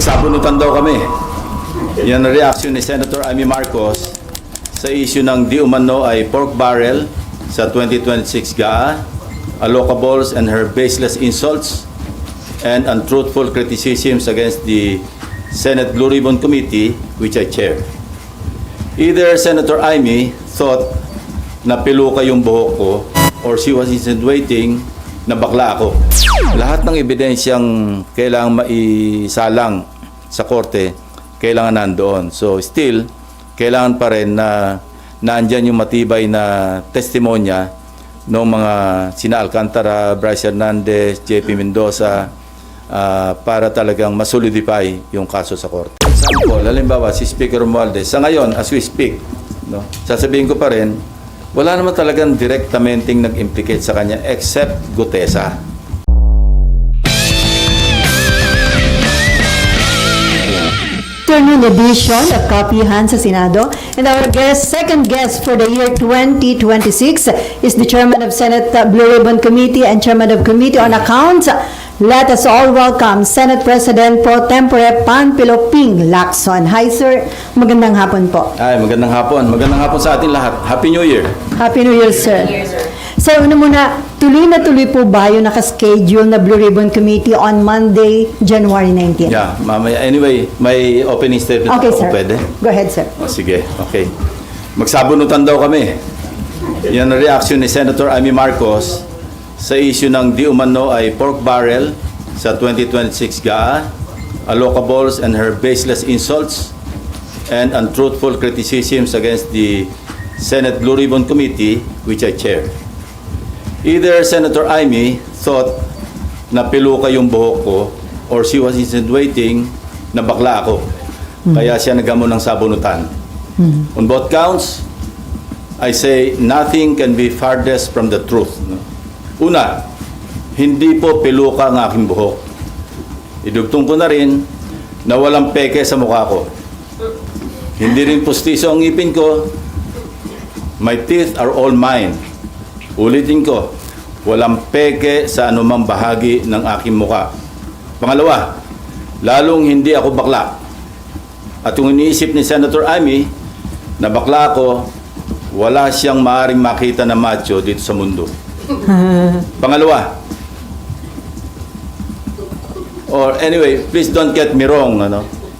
Magsabunutan daw kami. Yan ang reaction ni Senator Amy Marcos sa issue ng di umano ay pork barrel sa 2026 GAA, allocables and her baseless insults and untruthful criticisms against the Senate Blue Ribbon Committee, which I chair. Either Senator Amy thought na piluka yung buhok ko or she was insinuating na bakla ako. Lahat ng ebidensyang kailangang maisalang sa korte, kailangan nandoon. So still, kailangan pa rin na naandyan yung matibay na testimonya ng mga sina Alcantara, Bryce Hernandez, JP Mendoza, para talagang masolidify yung kaso sa korte. Example, halimbawa si Speaker Romualdez, sa ngayon, as we speak, no, sasabihin ko pa rin, wala naman talagang direktamente nag-implicate sa kanya except Gutesa. Afternoon edition of Kapihan sa Senado. And our second guest for the year 2026 is the Chairman of Senate Blue Ribbon Committee and Chairman of Committee on Accounts. Let us all welcome Senate President Pro Tempore Panfilo Ping Lacson. Hi sir, magandang hapon po. Ay, magandang hapon. Magandang hapon sa atin lahat. Happy New Year. Happy New Year, sir. Sir, una muna, tuloy na tuloy po ba yung nakaschedule na Blue Ribbon Committee on Monday, January 19? Yeah, mamaya. Anyway, may opening statement Okay, ako. sir. Pwede? Go ahead, sir. O, sige, okay. Magsabunutan daw kami. Yan ang reaction ni Senator Amy Marcos sa issue ng di umano ay pork barrel sa 2026 GAA, allocables and her baseless insults and untruthful criticisms against the Senate Blue Ribbon Committee, which I chair. Either Senator Amy thought na piluka yung buhok ko or she was insinuating na bakla ako. Kaya siya nagamo ng sabunutan. On both counts, I say nothing can be farthest from the truth. Una, hindi po piluka ang aking buhok. Idugtong ko na rin na walang peke sa mukha ko. Hindi rin pustiso ang ngipin ko. My teeth are all mine. Ulitin ko, walang peke sa anumang bahagi ng aking mukha. Pangalawa, lalong hindi ako bakla. At kung iniisip ni Senator Amy na bakla ako, wala siyang maaaring makita na macho dito sa mundo. Pangalawa, or anyway, please don't get me wrong,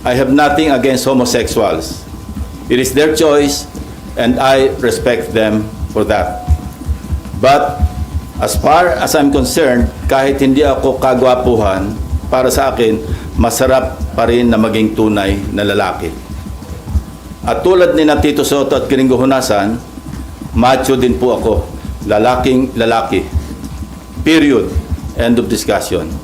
I have nothing against homosexuals. It is their choice and I respect them for that. But as far as I'm concerned, kahit hindi ako kagwapuhan, para sa akin, masarap pa rin na maging tunay na lalaki. At tulad ni Tito Soto at Kiringo Hunasan, macho din po ako. Lalaking lalaki. Period. End of discussion.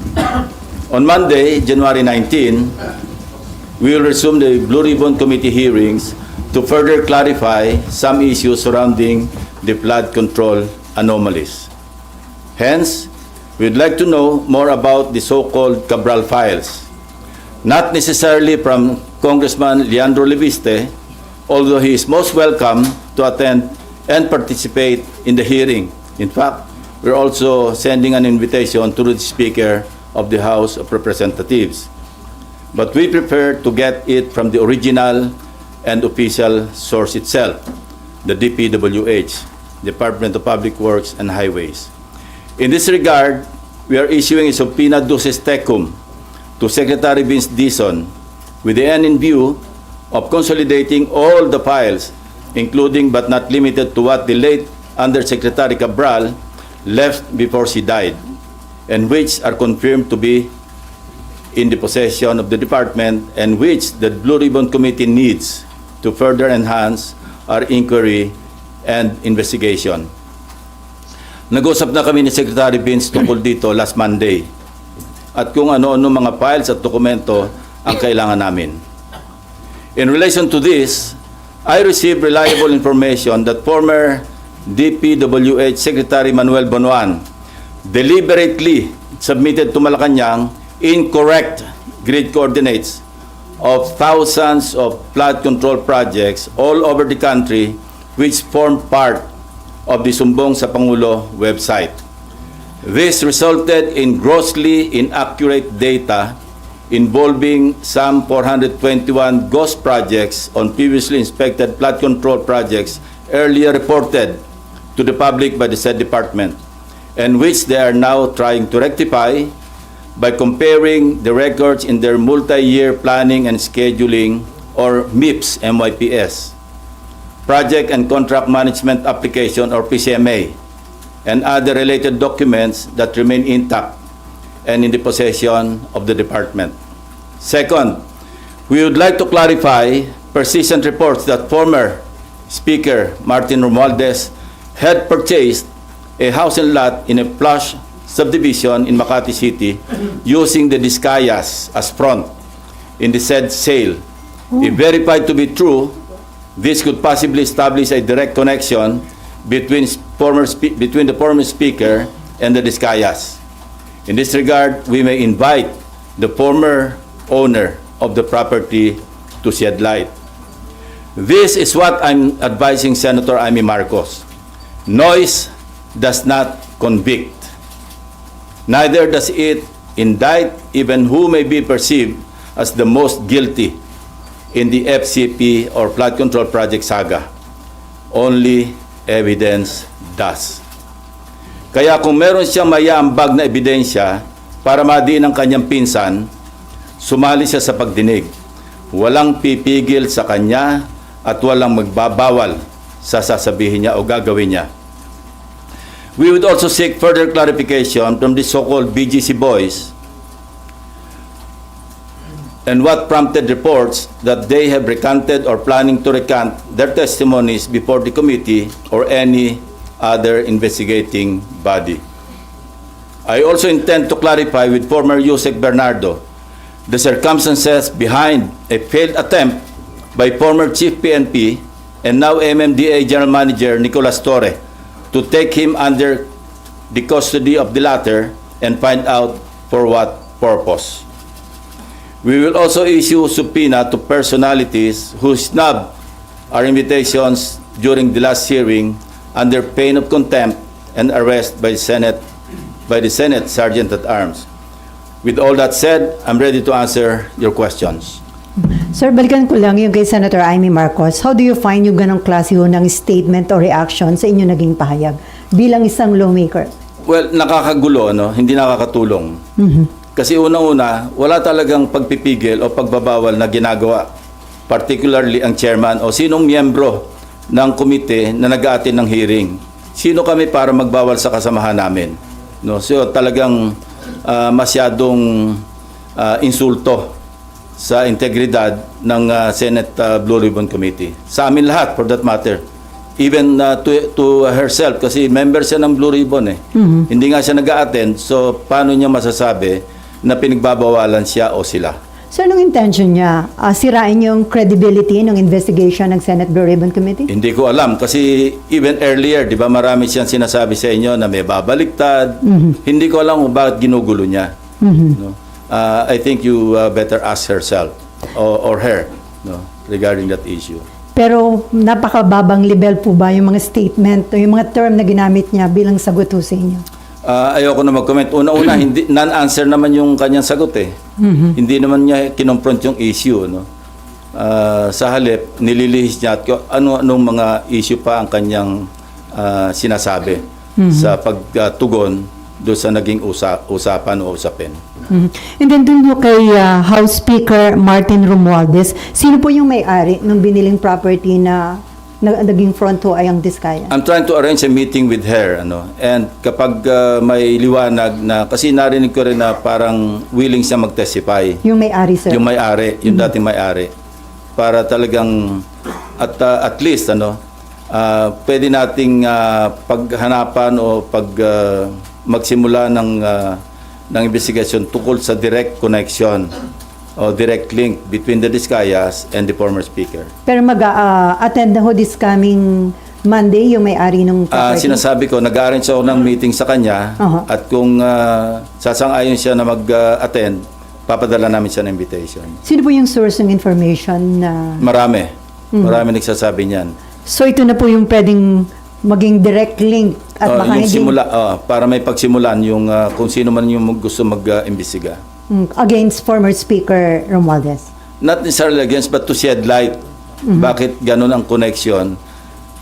On Monday, January 19, we will resume the Blue Ribbon Committee hearings to further clarify some issues surrounding the flood control anomalies. Hence, we'd like to know more about the so-called Cabral files. Not necessarily from Congressman Leandro Leviste, although he is most welcome to attend and participate in the hearing. In fact, we're also sending an invitation to the Speaker of the House of Representatives. But we prefer to get it from the original and official source itself, the DPWH, Department of Public Works and Highways. In this regard, we are issuing a subpoena duces tecum to Secretary Vince Dizon with the end in view of consolidating all the files, including but not limited to what the late Undersecretary Cabral left before she died, and which are confirmed to be in the possession of the department and which the Blue Ribbon Committee needs to further enhance our inquiry and investigation. Nag-usap na kami ni Secretary Vince tungkol dito last Monday at kung ano-ano mga files at dokumento ang kailangan namin. In relation to this, I received reliable information that former DPWH Secretary Manuel Bonoan deliberately submitted to Malacanang incorrect grid coordinates of thousands of flood control projects all over the country which form part of the Sumbong sa Pangulo website. This resulted in grossly inaccurate data involving some 421 ghost projects on previously inspected flood control projects earlier reported to the public by the said department, and which they are now trying to rectify by comparing the records in their multi-year planning and scheduling, or MIPS, MYPS, project and contract management application, or PCMA, and other related documents that remain intact and in the possession of the department. Second, we would like to clarify persistent reports that former Speaker Martin Romualdez had purchased a house and lot in a plush subdivision in Makati City using the Discayas as front in the said sale. If verified to be true, this could possibly establish a direct connection between the former Speaker and the Discayas. In this regard, we may invite the former owner of the property to shed light. This is what I'm advising Senator Amy Marcos. Noise does not convict. Neither does it indict even who may be perceived as the most guilty in the FCP or flood control project saga. Only evidence does. Kaya kung meron siyang mayaambag na ebidensya para madiin ang kanyang pinsan, sumali siya sa pagdinig. Walang pipigil sa kanya at walang magbabawal sa sasabihin niya o gagawin niya. We would also seek further clarification from the so-called BGC boys and what prompted reports that they have recanted or planning to recant their testimonies before the committee or any other investigating body. I also intend to clarify with former Yusek Bernardo the circumstances behind a failed attempt by former Chief PNP and now MMDA General Manager Nicolas Torre to take him under the custody of the latter and find out for what purpose. We will also issue subpoena to personalities who snubbed our invitations during the last hearing under pain of contempt and arrest by the Senate Sergeant at Arms. With all that said, I'm ready to answer your questions. Sir, balikan ko lang yung kay Senator Amy Marcos. How do you find yung ganong klase ho ng statement or reaction sa inyo naging pahayag bilang isang lawmaker? Well, nakakagulo, no? Hindi nakakatulong. Kasi unang-una, wala talagang pagpipigil o pagbabawal na ginagawa. Particularly ang chairman o sinong miyembro ng komite na nag-aatin ng hearing. Sino kami para magbawal sa kasamahan namin? No? So talagang masyadong insulto sa integridad ng Senate Blue Ribbon Committee. Sa amin lahat, for that matter. Even to herself, kasi member siya ng Blue Ribbon eh. Hindi nga siya nag-a-attend, so paano niya masasabi na pinagbabawalan siya o sila? So, anong intention niya? Sirain yung credibility ng investigation ng Senate Blue Ribbon Committee? Hindi ko alam, kasi even earlier, di ba marami siyang sinasabi sa inyo na may babaliktad. Hindi ko alam kung bakit ginugulo niya. No? I think you better ask herself or her, no, regarding that issue. Pero napakababang level po ba yung mga statement o yung mga term na ginamit niya bilang sagot ho sa inyo? Ayoko na mag-comment. Una-una, hindi, non-answer naman yung kanyang sagot eh. Hindi naman niya kinonfront yung issue. No? Sa halip, nililihis niya at anong mga issue pa ang kanyang sinasabi sa pagtugon doon sa naging usapan o usapin. And then dun ho kay House Speaker Martin Romualdez, sino po yung may-ari ng biniling property na naging front ho ay ang Discaya? I'm trying to arrange a meeting with her, and kapag may liwanag na, kasi narinig ko rin na parang willing siya mag-testify. Yung may-ari, sir? Yung may-ari, yung dating may-ari. Para talagang, at least, pwede nating paghanapan o magsimula ng investigasyon tukol sa direct connection o direct link between the Discayas and the former speaker. Pero mag-attend na ho this coming Monday yung may-ari ng property? Sinasabi ko, nag-arrange ako ng meeting sa kanya at kung sasang-ayon siya na mag-attend, papadala namin siya ng invitation. Sino po yung source ng information na... Marami. Marami nagsasabi niyan. So ito na po yung pwedeng maging direct link at baka yung hindi... simula, para may pagsimulan yung kung sino man yung gusto mag-imbestiga. against former Speaker Romualdez? Not necessarily against, but to shed light. Bakit ganun ang connection?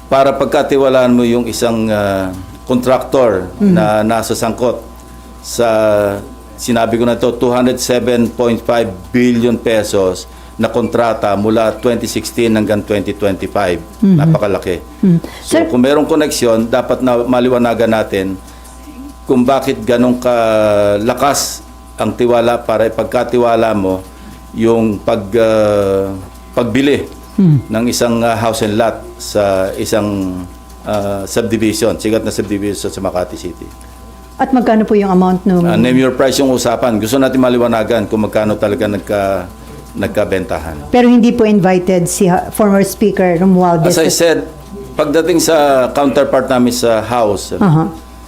Para pagkatiwalaan mo yung isang contractor na nasa sangkot sa, sinabi ko na to, 207.5 billion pesos na kontrata mula 2016 hanggang 2025. Napakalaki. So Sir- kung merong connection, dapat na maliwanagan natin kung bakit ganun kalakas ang tiwala para ipagkatiwala mo yung pagbili ng isang house and lot sa isang subdivision, sigat na subdivision sa Makati City. At magkano po yung amount nung... Name your price yung usapan. Gusto natin maliwanagan kung magkano talaga nagkabentahan. Pero hindi po invited si former Speaker Romualdez. As I said, pagdating sa counterpart namin sa House,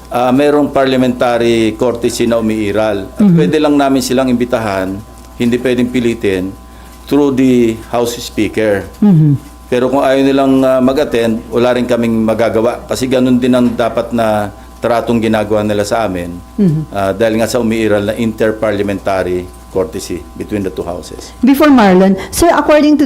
merong parliamentary courtesy na umiiral. At pwede lang namin silang imbitahan, hindi pwedeng pilitin, through the House Speaker. Pero kung ayaw nilang mag-attend, wala rin kaming magagawa. Kasi ganun din ang dapat na tratong ginagawa nila sa amin. Dahil nga sa umiiral na interparliamentary courtesy between the two houses. Before Marlon, sir, according to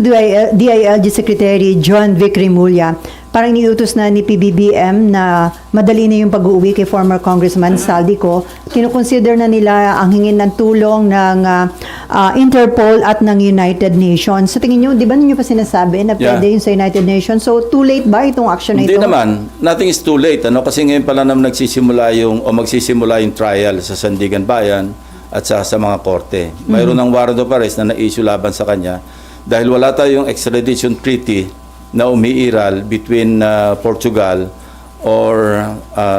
DILG Secretary John Vic Rimulya, parang niutos na ni PBBM na madali na yung pag-uwi kay former Congressman Saldico. Kinukonsider na nila ang hingin ng tulong ng Interpol at ng United Nations. Sa tingin nyo, di ba ninyo pa sinasabi na pwede yun sa United Nations? So, too late ba itong action na ito? Hindi naman. Nothing is too late. Kasi ngayon pala naman magsisimula yung trial sa Sandigan Bayan at sa mga korte. Mayroon ng warrant of arrest na na-issue laban sa kanya dahil wala tayong extradition treaty na umiiral between Portugal or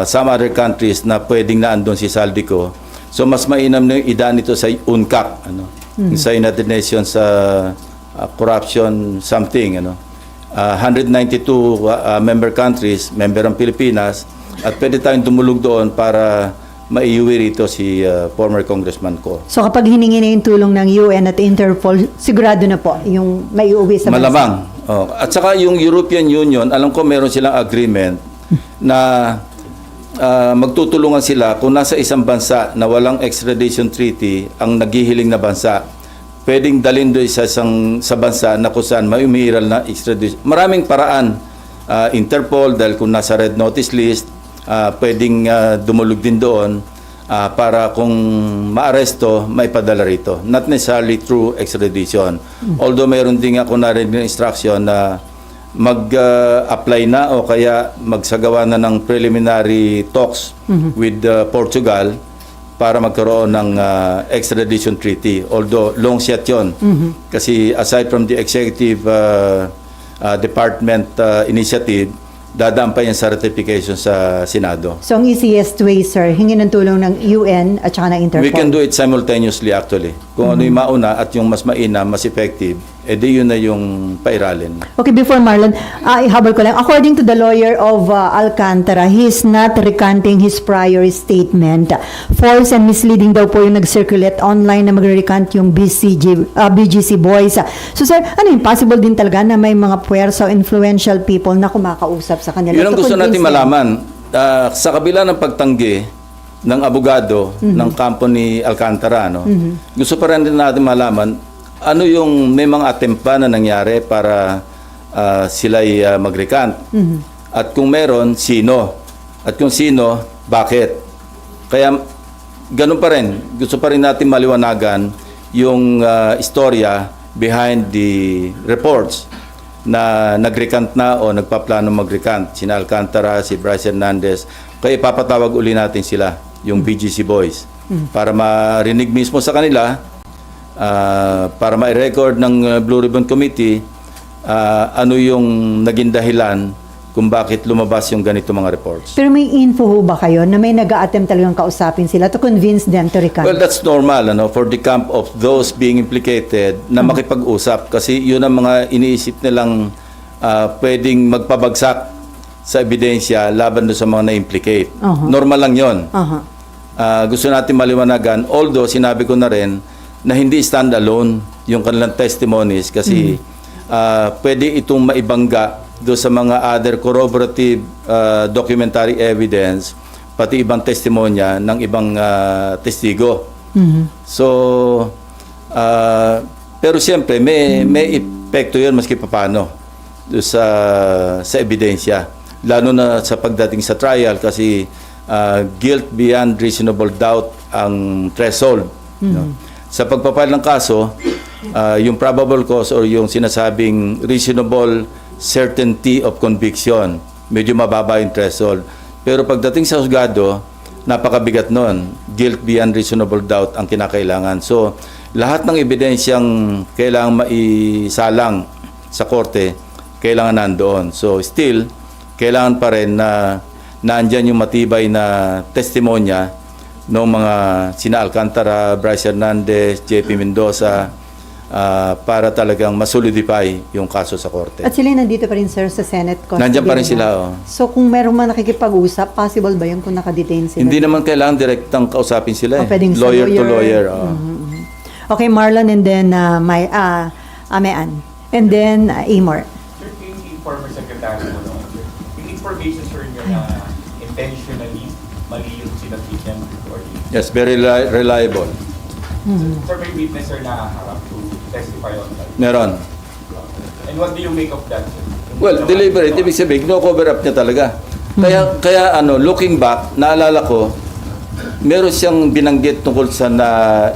some other countries na pwedeng naandun si Saldico. So mas mainam na yung idaan nito sa UNCAC, sa United Nations corruption something, 192 member countries, member ang Pilipinas, at pwede tayong dumulog doon para maiuwi rito si former Congressman ko. So kapag hiningi na yung tulong ng UN at Interpol, sigurado na po yung maiuwi sa bansa? Malamang. At saka yung European Union, alam ko meron silang agreement na magtutulungan sila kung nasa isang bansa na walang extradition treaty ang naghihiling na bansa. Pwedeng dalhin doon sa bansa na kung saan may umiiral na extradition. Maraming paraan. Interpol, dahil kung nasa red notice list, pwedeng dumulog din doon para kung maaresto, maipadala rito. Not necessarily through extradition. Although mayroon din ako narinig ng instruction na mag-apply na o kaya magsagawa na ng preliminary talks with Portugal para magkaroon ng extradition treaty. Although long shot yun. Kasi aside from the executive department initiative, dadaan pa yan sa ratification sa Senado. So ang easiest way, sir, hingin ng tulong ng UN at saka ng Interpol? We can do it simultaneously actually. Kung ano yung mauna at yung mas mainam, mas effective, edi yun na yung pairalin. Okay, before Marlon, ihabol ko lang. According to the lawyer of Alcantara, he is not recanting his prior statement. False and misleading daw po yung nag-circulate online na magre-recant yung BGC boys. So sir, ano yung possible din talaga na may mga puwersa o influential people na kumakausap sa kanila? Yun ang gusto natin malaman. Sa kabila ng pagtanggi ng abogado ng kampo ni Alcantara, gusto pa rin natin malaman ano yung may mga attempt pa na nangyari para sila'y mag-recant. At kung meron, sino? At kung sino, bakit? Kaya ganun pa rin. Gusto pa rin natin maliwanagan yung istorya behind the reports na nag-recant na o nagpaplano mag-recant. Sina Alcantara, si Bryce Hernandez. Kaya ipapatawag uli natin sila, yung BGC boys, para marinig mismo sa kanila, para ma-record ng Blue Ribbon Committee ano yung naging dahilan kung bakit lumabas yung ganito mga reports. Pero may info ho ba kayo na may nag-a-attempt talagang kausapin sila to convince them to recant? Well, that's normal for the camp of those being implicated na makipag-usap kasi yun ang mga iniisip nilang pwedeng magpabagsak sa ebidensya laban doon sa mga na-implicate. Normal lang yun. Gusto natin maliwanagan, although sinabi ko na rin na hindi stand-alone yung kanilang testimonies kasi pwede itong maibangga doon sa mga other corroborative documentary evidence pati ibang testimonya ng ibang testigo So, pero siyempre, may epekto yun maski paano doon sa ebidensya. Lalo na sa pagdating sa trial kasi guilt beyond reasonable doubt ang threshold. No? Sa pagpapile ng kaso, yung probable cause or yung sinasabing reasonable certainty of conviction, medyo mababa yung threshold. Pero pagdating sa husgado, napakabigat nun. Guilt beyond reasonable doubt ang kinakailangan. So, lahat ng ebidensyang kailangan maisalang sa korte, kailangan nandoon. So, still, kailangan pa rin na naandyan yung matibay na testimonya ng mga sina Alcantara, Bryce Hernandez, JP Mendoza, para talagang masolidify yung kaso sa korte. At sila nandito pa rin, sir, sa Senate custody. Nandiyan pa rin nila. sila, oh. So kung meron man nakikipag-usap, possible ba yun kung nakadetain sila? Hindi naman kailangan direktang kausapin sila. Pwedeng sa Lawyer to lawyer. Okay, Marlon, and then Amean. And then Amor. Sir, yung former secretary mo, no? Yung information, sir, nyo na intentionally mali yung sinabit niya ng recording. Yes, very reliable. Sir, may witness, sir, na harap to testify on that. Meron. And what do you make of that, sir? Well, deliberate. Ibig sabihin, no-cover up niya talaga. Kaya looking back, naalala ko, meron siyang binanggit tungkol sa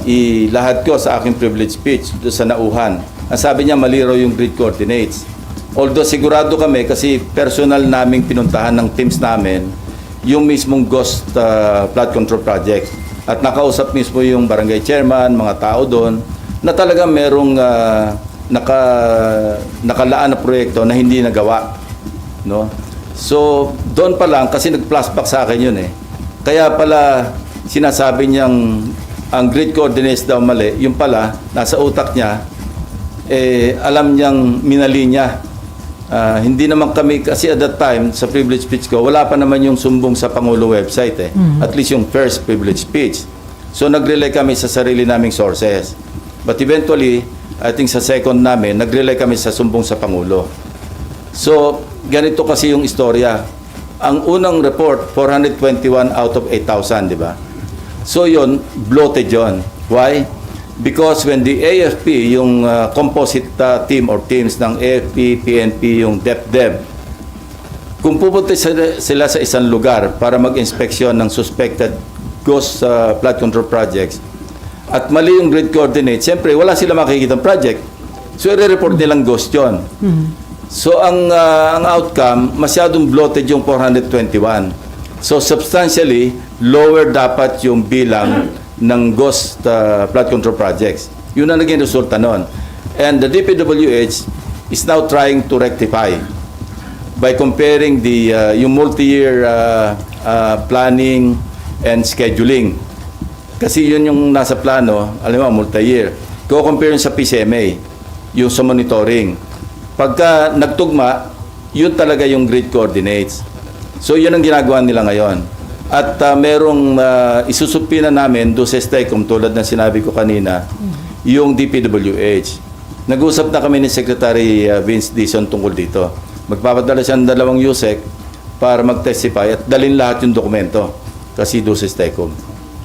ilahad ko sa aking privilege speech doon sa nauhan. Ang sabi niya, mali raw yung grid coordinates. Although sigurado kami, kasi personal naming pinuntahan ng teams namin, yung mismong ghost flood control project. At nakausap mismo yung barangay chairman, mga tao doon, na talagang merong nakalaan na proyekto na hindi nagawa. No? So, doon pa lang, kasi nag-flashback sa akin yun eh. Kaya pala, sinasabi niyang ang grid coordinates daw mali, yung pala, nasa utak niya, alam niyang minali niya. Hindi naman kami, kasi at that time, sa privilege speech ko, wala pa naman yung sumbong sa Pangulo website eh. At least yung first privilege speech. So nag-relay kami sa sarili naming sources. But eventually, I think sa second namin, nag-relay kami sa sumbong sa Pangulo. So, ganito kasi yung istorya. Ang unang report, 421 out of 8,000, di ba? So yun, bloated yun. Why? Because when the AFP, yung composite team or teams ng AFP, PNP, yung DepDep, kung pupunta sila sa isang lugar para mag-inspeksyon ng suspected ghost flood control projects, at mali yung grid coordinate, siyempre wala sila makikitang project. So i-report nilang ghost yun. So ang outcome, masyadong bloated yung 421. So substantially, lower dapat yung bilang ng ghost flood control projects. Yun ang naging resulta nun. And the DPWH is now trying to rectify by comparing yung multi-year planning and scheduling. Kasi yun yung nasa plano, alam mo, multi-year. Ko-compare sa PCMA, yung sa monitoring. Pagka nagtugma, yun talaga yung grid coordinates. So yun ang ginagawa nila ngayon. At merong isusupina namin doon sa STECOM, tulad ng sinabi ko kanina, yung DPWH. Nag-usap na kami ni Secretary Vince Dizon tungkol dito. Magpapadala siya ng 2 USEC para mag-testify at dalhin lahat yung dokumento kasi doon sa STECOM.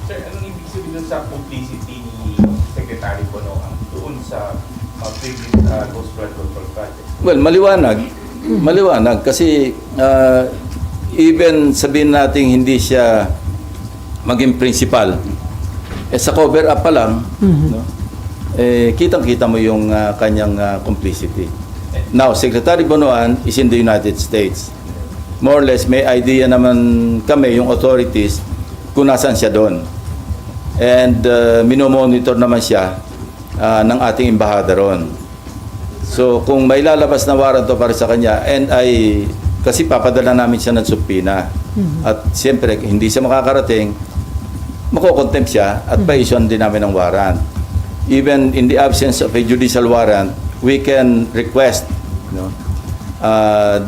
Sir, anong ibig sabihin dun sa complicity ni Secretary Bono doon sa previous ghost flood control project? Well, maliwanag. Maliwanag kasi even sabihin natin hindi siya maging principal, sa cover up pa lang, no? Kitang-kita mo yung kanyang complicity. Now, Secretary Bonoan is in the United States. More or less, may idea naman kami, yung authorities, kung nasaan siya doon. And minomonitor naman siya ng ating embahada ron. So, kung may lalabas na warrant para sa kanya, and kasi papadala namin siya ng subpina. At siyempre, hindi siya makakarating, makokontempt siya at pa-issue din namin ng warrant. Even in the absence of a judicial warrant, we can request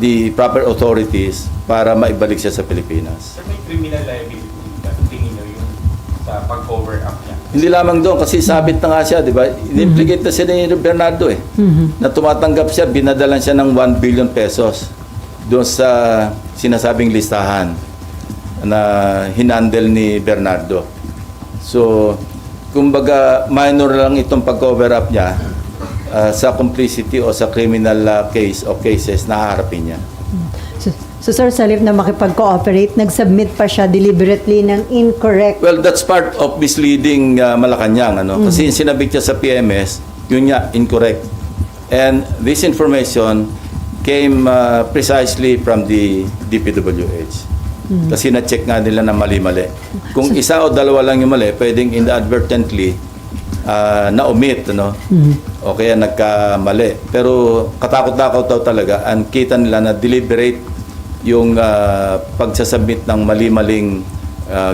the proper authorities para maibalik siya sa Pilipinas. Sir, may criminal liability na tingin nyo yung sa pag-cover up niya? Hindi lamang doon, kasi sabit na nga siya, di ba? In-implicate na siya ni Bernardo eh. Na tumatanggap siya, binadalan siya ng 1 billion pesos doon sa sinasabing listahan na hinandle ni Bernardo. So, kumbaga minor lang itong pag-cover up niya sa complicity o sa criminal case o cases na haharapin niya. So Sir, sa halip na makipag-cooperate, nag-submit pa siya deliberately ng incorrect. Well, that's part of misleading Malacanang. Kasi yung sinabit niya sa PMS, yun nga, incorrect. And this information came precisely from the DPWH. Kasi na-check nga nila na mali-mali. Kung isa o dalawa lang yung mali, pwedeng inadvertently na-omit, o kaya nagkamali. Pero katakot-takot daw talaga, ang kita nila na deliberate yung pagsasubmit ng mali-maling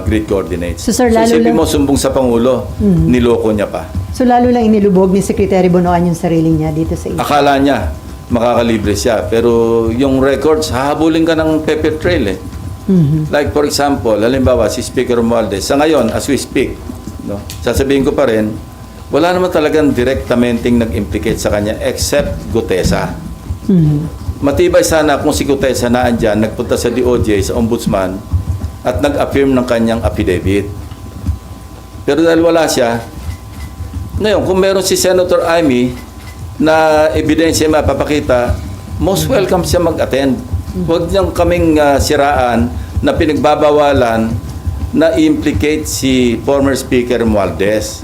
grid coordinates. So, sir, lalo isipin lang- mo, sumbong sa Pangulo, niloko niya pa. So lalo lang inilubog ni Secretary Bonoan yung sarili niya dito sa issue. Akala niya, makakalibre siya. Pero yung records, hahabulin ka ng paper trail eh. Like for example, halimbawa si Speaker Romualdez, sa ngayon, as we speak, sasabihin ko pa rin, wala naman talagang directamenting nag-implicate sa kanya except Gutesa. Matibay sana kung si Gutesa na andyan, nagpunta sa DOJ, sa Ombudsman, at nag-affirm ng kanyang affidavit. Pero dahil wala siya, ngayon, kung meron si Senator Amy na ebidensya mapapakita, most welcome siya mag-attend. Huwag niyang kaming siraan na pinagbabawalan na implicate si former Speaker Romualdez.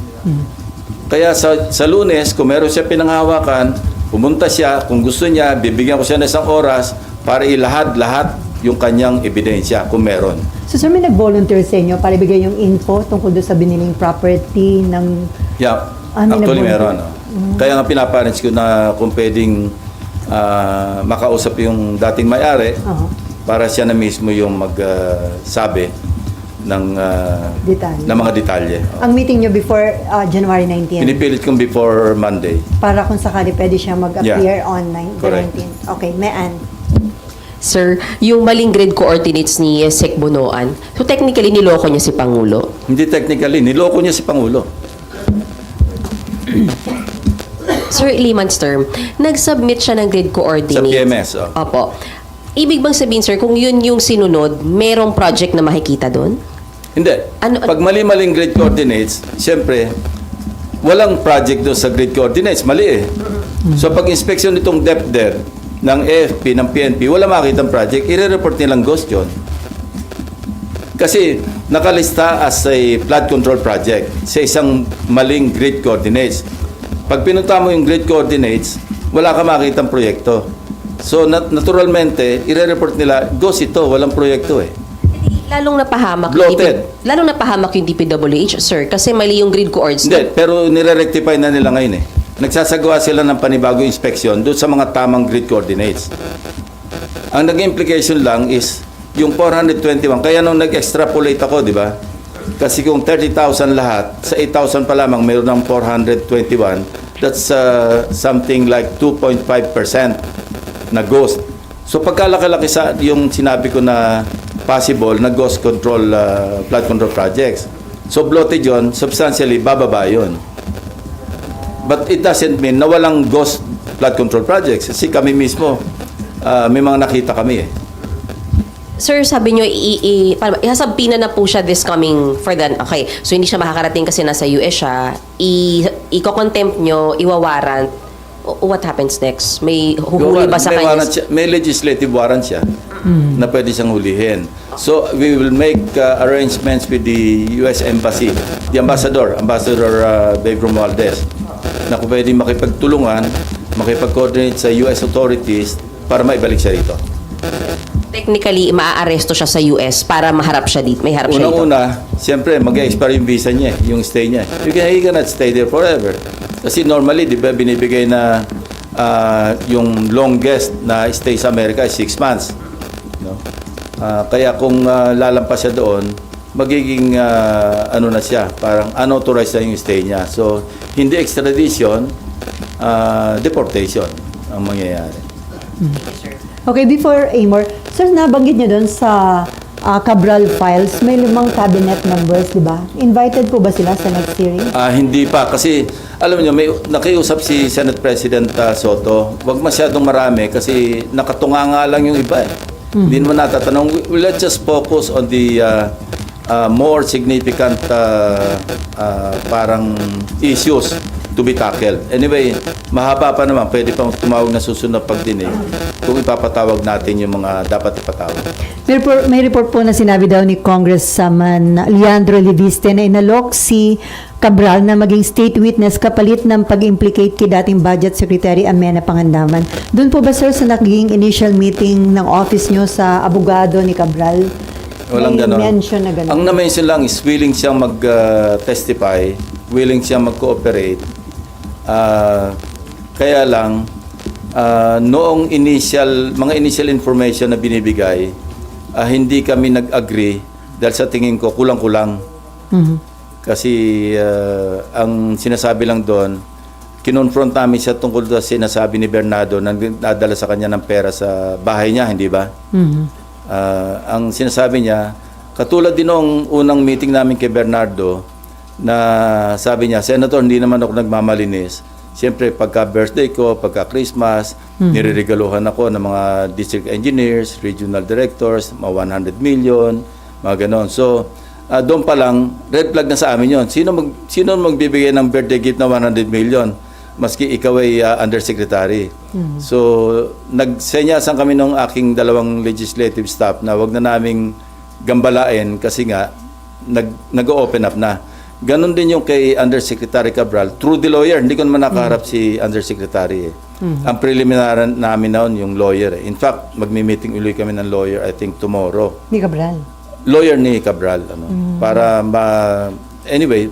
Kaya sa Lunes, kung meron siya pinanghawakan, pumunta siya, kung gusto niya, bibigyan ko siya ng isang oras para ilahad-lahat yung kanyang ebidensya kung meron. So sir, may nag-volunteer sa inyo para ibigay yung info tungkol doon sa biniling property ng... Yeah, may actually nag-volunteer. meron. Kaya nga pinaparents ko na kung pwedeng makausap yung dating may-ari para siya na mismo yung magsabi ng Detalye. ng mga detalye. Ang meeting nyo before January 19. Pinipilit kong before Monday. Para kung sakali pwede siya mag-appear Yeah. online. Correct. 19. Okay, Mean. Sir, yung maling grid coordinates ni Sec Bonoan, so technically niloko niya si Pangulo? Hindi technically, niloko niya si Pangulo. Sir, layman's term, nag-submit siya ng grid coordinates. Sa PMS, oh. Opo. Ibig bang sabihin, sir, kung yun yung sinunod, merong project na makikita doon? Hindi. Ano- Pag mali-maling grid coordinates, siyempre, walang project doon sa grid coordinates. Mali eh. So pag inspection nitong DepDep ng AFP, ng PNP, wala makitang project, i-report nilang ghost yun. Kasi nakalista as a flood control project sa isang maling grid coordinates. Pag pinunta mo yung grid coordinates, wala ka makitang proyekto. So naturalmente, i-report nila, ghost ito, walang proyekto eh. Lalong napahamak Bloated. lalong napahamak yung DPWH, sir, kasi mali yung grid coords. Hindi, pero nire-rectify na nila ngayon eh. Nagsasagawa sila ng panibagong inspeksyon doon sa mga tamang grid coordinates. Ang naging implication lang is yung 421. Kaya nung nag-extrapolate ako, di ba? Kasi kung 30,000 lahat, sa 8,000 pa lamang mayroon ng 421, that's something like 2.5% na ghost. So pagkalaki-laki sa yung sinabi ko na possible na ghost control, flood control projects. So bloated yun, substantially bababa yun. But it doesn't mean na walang ghost flood control projects. Kasi kami mismo, may mga nakita kami eh. Sir, sabi nyo, ihasabpina na po siya this coming for the... Okay, so hindi siya makakarating kasi nasa US siya. Iko-contempt nyo, iwawarrant. What happens next? May huhuli ba sa May kanya? warrant siya, may legislative warrant siya na pwede siyang hulihin. So we will make arrangements with the US Embassy, the Ambassador Dave Romualdez, na kung pwede makipagtulungan, makipag-coordinate sa US authorities para maibalik siya rito. Technically, maaaresto siya sa US para maharap siya dito. May harap siya dito. Unang-una, siyempre, mag-expire yung visa niya, yung stay niya. He cannot stay there forever. Kasi normally, di ba, binibigay na yung longest na stay sa America is 6 months. No? Kaya kung lalampas siya doon, magiging ano na siya, parang unauthorized na yung stay niya. So, hindi extradition, deportation ang mangyayari. Okay, before Amor, sir, nabanggit niyo doon sa Cabral Files, may 5 cabinet members, di ba? Invited po ba sila sa next hearing? Hindi pa kasi alam niyo may nakiusap si Senate President Soto. Wag masyadong marami kasi nakatunga nga lang yung iba eh. Hindi naman natatanong. Let's just focus on the more significant parang issues to be tackled. Anyway, mahaba pa naman. Pwede pang tumawag na susunod na pagdinig kung ipapatawag natin yung mga dapat ipatawag. May report po na sinabi daw ni Congressman Leandro Leviste na inalok si Cabral na maging state witness kapalit ng pag-implicate kay dating Budget Secretary Amena Pangandaman. Doon po ba, sir, sa naging initial meeting ng office nyo sa abogado ni Cabral? Walang may ganon. mention na ganon? Ang na-mention lang is willing siyang mag-testify, willing siyang mag-cooperate. Kaya lang, noong mga initial information na binibigay, hindi kami nag-agree dahil sa tingin ko kulang-kulang. Kasi ang sinasabi lang doon, kinonfront namin siya tungkol sa sinasabi ni Bernardo na nadala sa kanya ng pera sa bahay niya, hindi ba? Ang sinasabi niya, katulad din noong unang meeting namin kay Bernardo, na sabi niya, Senator, hindi naman ako nagmamalinis. Siyempre, pagka birthday ko, pagka Christmas, nireregaluhan ako ng mga district engineers, regional directors, mga 100 million, mga ganon. So, doon pa lang, red flag na sa amin yon. Sino magbibigay ng birthday gift na 100 million? Maski ikaw ay undersecretary. So, nagsenyasan kami ng aking dalawang legislative staff na wag na naming gambalain kasi nga, nag-open up na. Ganon din yung kay Undersecretary Cabral. Through the lawyer, hindi ko naman nakaharap si Undersecretary. Ang preliminary namin noon yung lawyer. In fact, magmi-meeting ulit kami ng lawyer, I think tomorrow. Ni Cabral? Lawyer ni Cabral. Para anyway,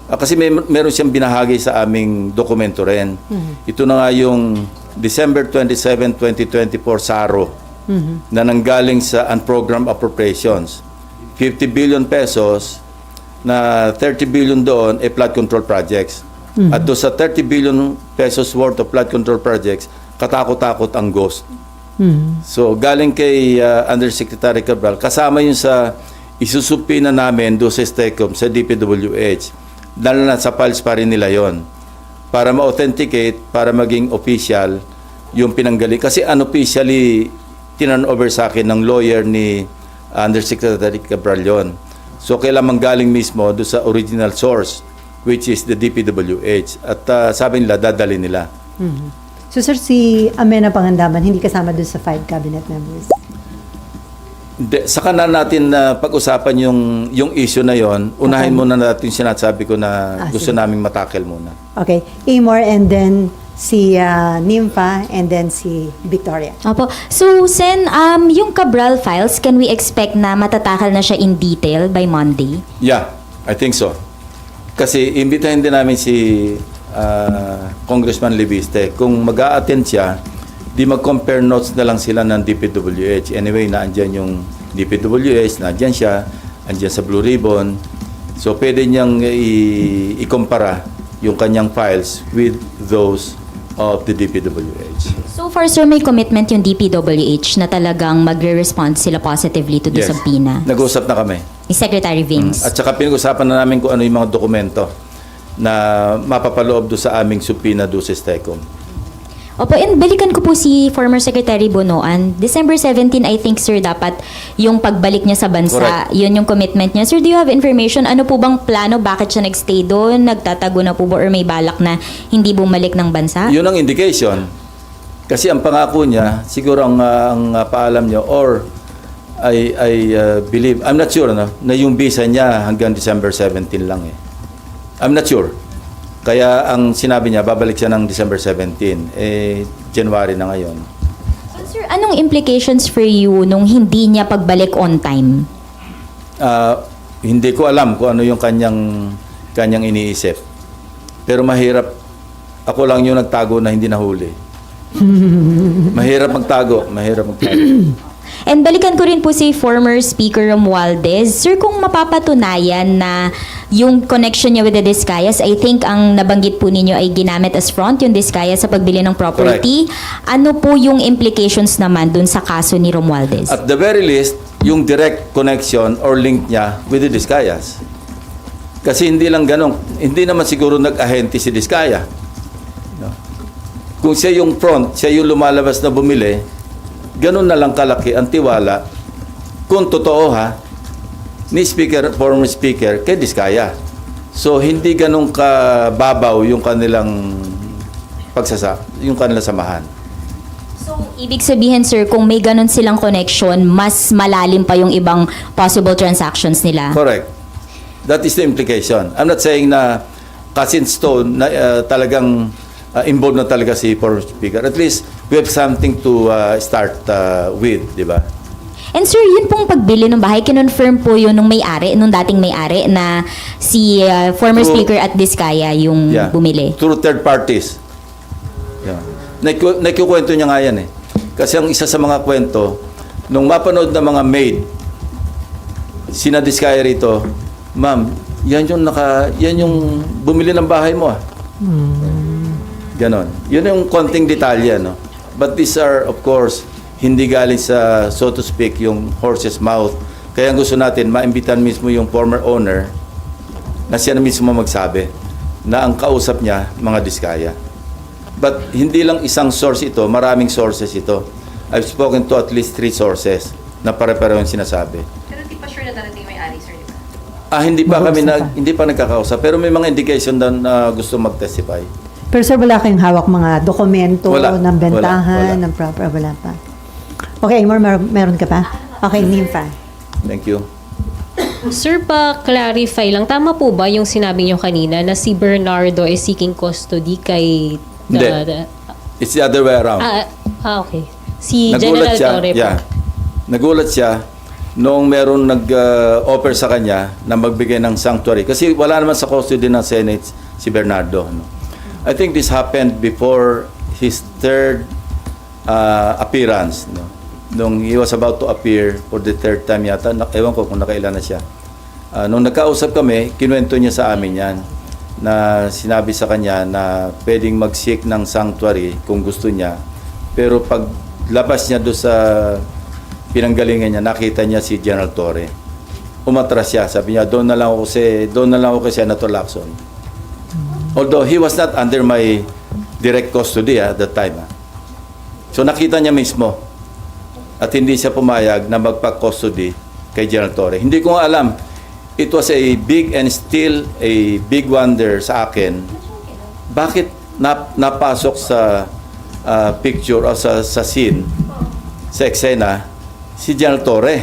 kasi meron siyang binahagi sa aming dokumento rin. Ito na nga yung December 27, 2024 SARO na nanggaling sa unprogrammed appropriations. 50 billion pesos na 30 billion doon ay flood control projects. At doon sa 30 billion pesos worth of flood control projects, katakot-takot ang ghost. So, galing kay Undersecretary Cabral, kasama yun sa isusupina namin doon sa STECOM, sa DPWH. Dahil na sa files pa rin nila yon para ma-authenticate, para maging official yung pinanggaling. Kasi unofficially, tinan over sa akin ng lawyer ni Undersecretary Cabral yon. So, kailangan manggaling mismo doon sa original source, which is the DPWH. At sabi nila, dadali nila. So, sir, si Amena Pangandaman, hindi kasama doon sa 5 cabinet members? Saka na natin pag-usapan yung issue na yon. Unahin muna natin yung sinasabi ko na gusto naming matakel muna. Okay. Amor and then si Nympha and then si Victoria. Opo. So, Sen, yung Cabral files, can we expect na matatakal na siya in detail by Monday? Yeah, I think so. Kasi imbitahin din namin si Congressman Leviste. Kung mag-a-attend siya, di mag-compare notes na lang sila ng DPWH. Anyway, naandyan yung DPWH, naandyan siya, andyan sa Blue Ribbon. So, pwede niyang i-compara yung kanyang files with those of the DPWH. So far, sir, may commitment yung DPWH na talagang magre-respond sila positively to the Yes. subpoena. Nag-usap na kami. Ni Secretary Vince. At saka pinag-usapan na namin kung ano yung mga dokumento na mapapaloob doon sa aming subpoena doon sa STECOM. Opo, and balikan ko po si former Secretary Bonoan. December 17, I think, sir, dapat yung pagbalik niya sa bansa, Correct. yun yung commitment niya. Sir, do you have information? Ano po bang plano? Bakit siya nagstay doon? Nagtatago na po ba? Or may balak na hindi bumalik ng bansa? Yun ang indication. Kasi ang pangako niya, siguro ang paalam niya, or I believe, I'm not sure, na yung visa niya hanggang December 17 lang eh. I'm not sure. Kaya ang sinabi niya, babalik siya ng December 17. January na ngayon. So, sir, anong implications for you nung hindi niya pagbalik on time? Hindi ko alam kung ano yung kanyang iniisip. Pero mahirap. Ako lang yung nagtago na hindi nahuli. Mahirap magtago. And balikan ko rin po si former Speaker Romualdez. Sir, kung mapapatunayan na yung connection niya with the Discayas, I think ang nabanggit po ninyo ay ginamit as front yung Discayas sa pagbili ng property. Ano po yung implications naman dun sa kaso ni Romualdez? At the very least, yung direct connection or link niya with the Discayas. Kasi hindi lang ganun. Hindi naman siguro nag-ahente si Discaya. No? Kung siya yung front, siya yung lumalabas na bumili, ganun na lang kalaki ang tiwala. Kung totoo ha, ni speaker, former speaker, kay Diskaya. So, hindi ganun kababaw yung kanilang yung kanilang samahan. So, ibig sabihin, sir, kung may ganun silang connection, mas malalim pa yung ibang possible transactions nila. Correct. That is the implication. I'm not saying na cast in stone na talagang involved na talaga si former speaker. At least, we have something to start with, di ba? And sir, yun pong pagbili ng bahay, kinonfirm po yun nung may-ari, nung dating may-ari, na si former True. speaker at Diskaya yung bumili. Through third parties. Yeah. Naikukwento niya nga yan eh. Kasi ang isa sa mga kwento, nung mapanood ng mga maid, sina Diskaya rito, ma'am, yan yung bumili ng bahay mo ah. Ganon. Yun yung konting detalye, no? But these are, of course, hindi galing sa, so to speak, yung horse's mouth. Kaya gusto natin, maimbitan mismo yung former owner na siya na mismo magsabi na ang kausap niya, mga Diskaya. But hindi lang isang source ito, maraming sources ito. I've spoken to at least 3 sources na pare-pareho yung sinasabi. Pero di pa sure na darating may-ari, sir, di ba? Hindi pa nagkakausap. Pero may mga indication na gusto mag-testify. Pero sir, wala kayong hawak mga dokumento Wala. ng bentahan, Wala. ng proper, wala pa. Okay, meron ka pa? Okay, Nympha. Thank you. Sir, pa-clarify lang, tama po ba yung sinabi niyo kanina na si Bernardo is seeking custody kay... Hindi. It's the other way around. Okay. Si General Torre po. Nagulat siya noong meron nag-offer sa kanya na magbigay ng sanctuary. Kasi wala naman sa custody ng Senate si Bernardo. No? I think this happened before his third appearance. No? Nung he was about to appear for the third time yata, ewan ko kung nakailan na siya. Nung nagkausap kami, kinuwento niya sa amin yan na sinabi sa kanya na pwedeng mag-seek ng sanctuary kung gusto niya. Pero pag labas niya doon sa pinanggalingan niya, nakita niya si General Torre. Umatras siya. Sabi niya, doon na lang ako kay Senator Lacson. Although he was not under my direct custody at that time. So nakita niya mismo. At hindi siya pumayag na magpa-custody kay General Torre. Hindi ko nga alam. It was a big and still a big wonder sa akin. Bakit napasok sa picture o sa scene, sa eksena, si General Torre?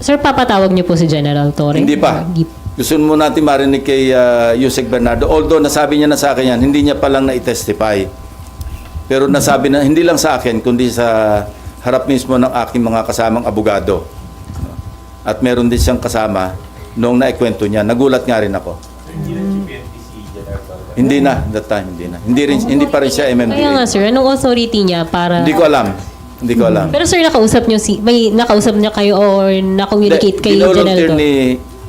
Sir, papatawag niyo po si General Torre? Hindi pa. Gusto mo natin marinig kay Yusek Bernardo. Although nasabi niya na sa akin yan, hindi niya palang na-testify. Pero nasabi na, hindi lang sa akin, kundi sa harap mismo ng aking mga kasamang abogado. At meron din siyang kasama noong naikwento niya. Nagulat nga rin ako. Hindi na GPNP si General Torre. Hindi na, that time, hindi na. Hindi pa rin siya Kaya nga, MMDA. sir, anong authority niya para... Hindi ko alam. Hindi ko alam. Pero sir, may nakausap niya kayo or na-communicate kay General Dinolunteer Torre? ni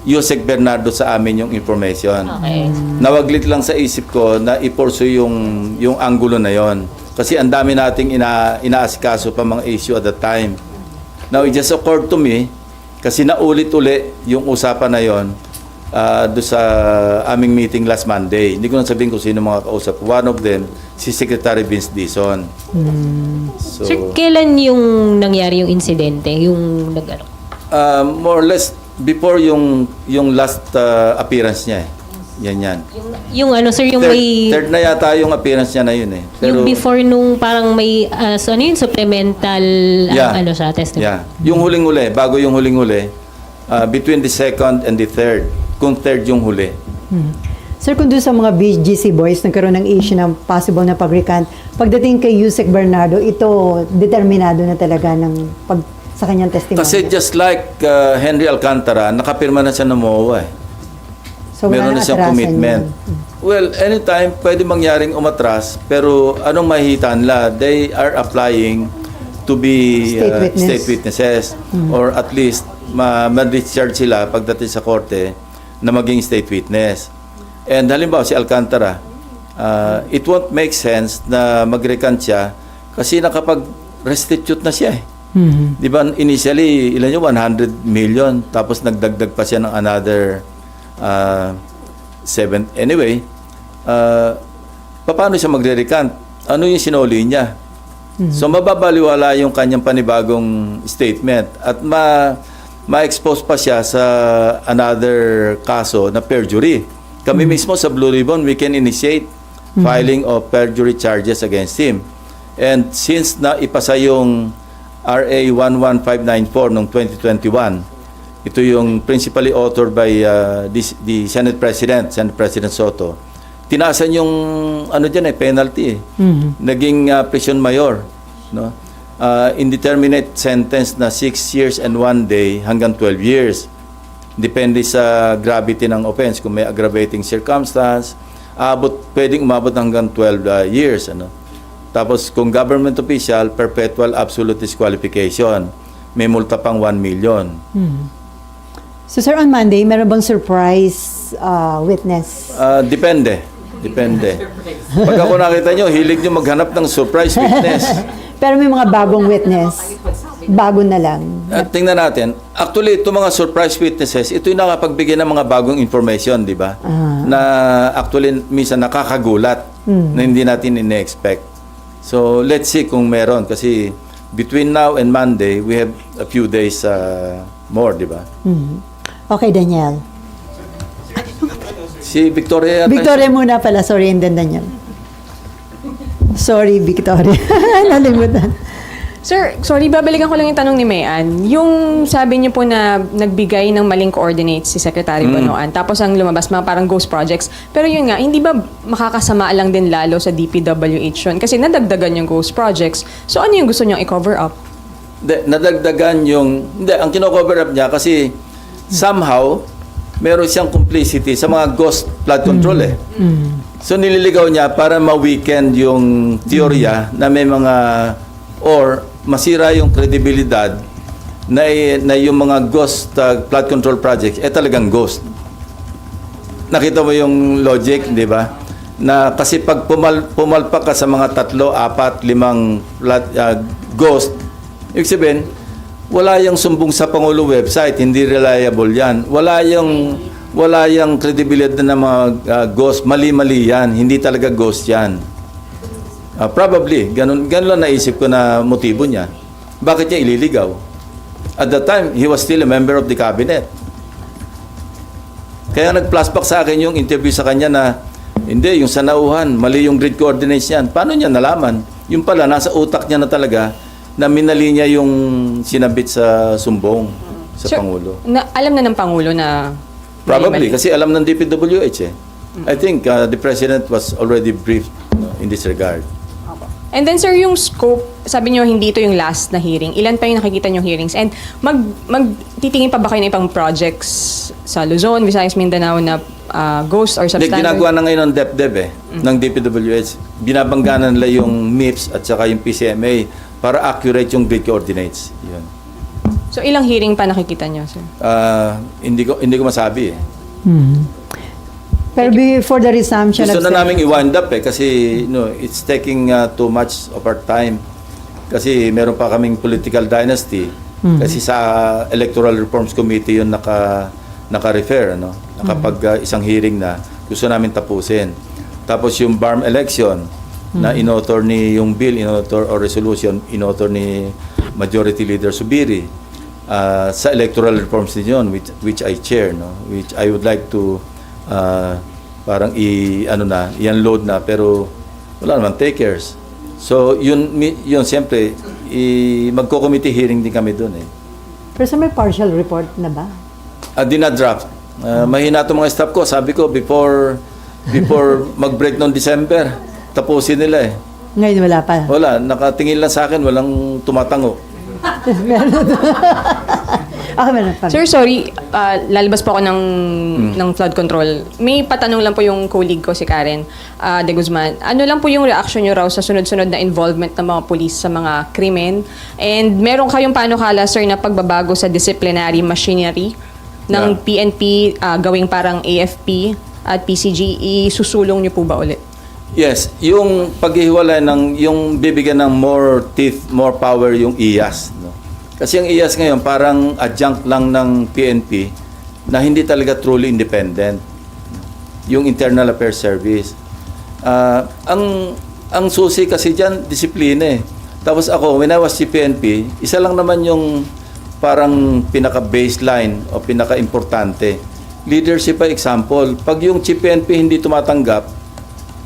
Yusek Bernardo sa amin yung information. Okay. Nawaglit lang sa isip ko na i-pursue yung angulo na yon. Kasi ang dami nating inaasikaso pa mga issue at that time. Now, it just occurred to me, kasi naulit-uli yung usapan na yon doon sa aming meeting last Monday. Hindi ko na sabihin kung sino mga kausap. One of them, si Secretary Vince Dizon. So, Sir, kailan yung nangyari yung insidente? Yung nag-ano? more or less, before yung last appearance niya eh. Yan. Yung ano, sir, yung Third na yata yung appearance niya na yun eh. yung before nung parang may, ano yun, supplemental, ano siya, testimony? Yeah. Yung huling-huli, bago yung huling-huli, between the second and the third, kung third yung huli. Sir, kung doon sa mga BGC boys, nagkaroon ng issue ng possible na pag-recant, pagdating kay Yusek Bernardo, ito determinado na talaga sa kanyang testimony. Kasi just like Henry Alcantara, nakapirma na siya ng MOA eh. So, wala Meron na siyang atrasan commitment. yun. Well, anytime pwede mangyaring umatras, pero anong mahihitan la? They are applying to be State witness. state witnesses or at least ma-discharge sila pagdating sa korte na maging state witness. And halimbawa si Alcantara, it won't make sense na mag-recant siya kasi nakapag-restitute na siya eh. Di ba initially, ilan yun? 100 million. Tapos nagdagdag pa siya ng another 7. Anyway, paano siya magre-recant? Ano yung sinuli niya? So mababaliwala yung kanyang panibagong statement at ma-expose pa siya sa another kaso na perjury. Kami mismo sa Blue Ribbon, we can initiate filing of perjury charges against him. And since na ipasa yung RA 11594 noong 2021, ito yung principally authored by the Senate President Soto, tinaasan yung penalty. Naging prison mayor, no? Indeterminate sentence na 6 years and 1 day hanggang 12 years. Depende sa gravity ng offense. Kung may aggravating circumstance, pwedeng umabot hanggang 12 years. Tapos kung government official, perpetual absolute disqualification. May multa pang 1 million. So sir, on Monday, meron bang surprise witness? Depende. Pag ako nakita nyo, hilig nyo maghanap ng surprise witness. Pero may mga bagong witness. Bago na lang. At tingnan natin, actually, itong mga surprise witnesses, ito yung nakapagbigay ng mga bagong information, di ba? Na actually, minsan nakakagulat na hindi natin ine-expect. So, let's see kung meron. Kasi between now and Monday, we have a few days more, di ba? Okay, Daniel. Si Victoria yata. Victoria muna pala. Sorry, and then Daniel. Sorry, Victoria. Nalimutan. Sir, sorry, babalikan ko lang yung tanong ni Mayan. Yung sabi niyo po na nagbigay ng maling coordinates si Secretary Bonoan, tapos ang lumabas mga parang ghost projects. Pero yun nga, hindi ba makakasama lang din lalo sa DPWH yun? Kasi nadagdagan yung ghost projects. So ano yung gusto niyong i-cover up? Nadagdagan yung... Hindi, ang kino-cover up niya kasi somehow, meron siyang complicity sa mga ghost flood control So nililigaw niya para ma-weekend yung teorya na may mga or masira yung kredibilidad na yung mga ghost flood control projects talagang ghost. Nakita mo yung logic, di ba? Na kasi pag pumalpak ka sa mga 3, 4, 5 ghost, ibig sabihin, wala yung sumbong sa Pangulo website, hindi reliable yan. Wala yung credibility ng mga ghost, mali-mali yan, hindi talaga ghost yan. Probably, ganun lang naisip ko na motibo niya. Bakit niya ililigaw? At that time, he was still a member of the cabinet. Kaya nag-flashback sa akin yung interview sa kanya na hindi, yung sanauhan, mali yung grid coordinates yan. Paano niya nalaman? Yung pala, nasa utak niya na talaga na minali niya yung sinabit sa sumbong sa Sir, Pangulo. Alam na ng Pangulo na... Probably, kasi alam ng DPWH I think the President was already briefed in this regard. And then sir, yung scope, sabi niyo hindi ito yung last na hearing. Ilan pa yung nakikita niyong hearings? And magtitingin pa ba kayo ng ibang projects sa Luzon, Visayas, Mindanao na ghost or Hindi, substandard? ginagawa na ngayon ng DepDep ng DPWH. Binabangganan nila yung MIPS at saka yung PCMA para accurate yung grid coordinates. Yun. So ilang hearing pa nakikita niyo, sir? Hindi ko masabi Pero before the resumption Gusto of na namin i-wind up kasi it's taking too much of our time. Kasi meron pa kaming political dynasty. Kasi sa Electoral Reforms Committee yun naka-refer, nakapag isang hearing na gusto namin tapusin. Tapos yung BARM election na inauthor ni yung bill, inauthor or resolution, inauthor ni Majority Leader Subiri sa electoral reforms din yun, which I chair, which I would like to parang i-unload na, pero wala naman takers. So yun siyempre magko-committee hearing din kami doon Pero may partial report na ba? Dina-draft. Mahina itong mga staff ko. Sabi ko before mag-break noong December, tapusin nila Ngayon wala pa. Wala, nakatingin lang sa akin, walang tumatango. Meron pa. Sir, sorry, lalabas po ako ng flood control. May patanong lang po yung colleague ko, si Karen De Guzman. Ano lang po yung reaction nyo raw sa sunod-sunod na involvement ng mga pulis sa mga krimen? And meron kayong panukala, sir, na pagbabago sa disciplinary machinery ng PNP gawing parang AFP at PCG, isusulong nyo po ba ulit? Yes, yung paghihiwalay yung bibigyan ng more teeth, more power yung IAS. Kasi ang IAS ngayon parang adjunct lang ng PNP na hindi talaga truly independent. Yung Internal Affairs Service. Ang susi kasi dyan, disiplina Tapos ako, when I was PNP, isa lang naman yung parang pinaka-baseline o pinaka-importante. Leadership by example. Pag yung Chief PNP hindi tumatanggap,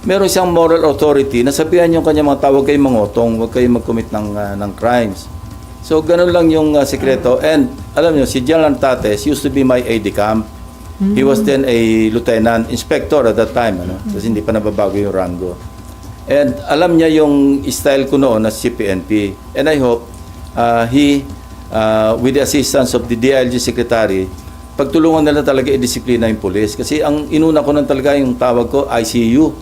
meron siyang moral authority na sabihan yung kanya mga tawag kayong mangotong, huwag kayong mag-commit ng crimes. So, ganun lang yung sekreto. And, alam nyo, si General Tates used to be my aide-camp. He was then a lieutenant, inspector at that time, kasi hindi pa nababago yung rango. And alam niya yung style ko noon as CPNP. And I hope he, with the assistance of the DILG Secretary, pagtulungan nila talaga i-disiplina yung police. Kasi ang inuna ko nun talaga yung tawag ko, ICU.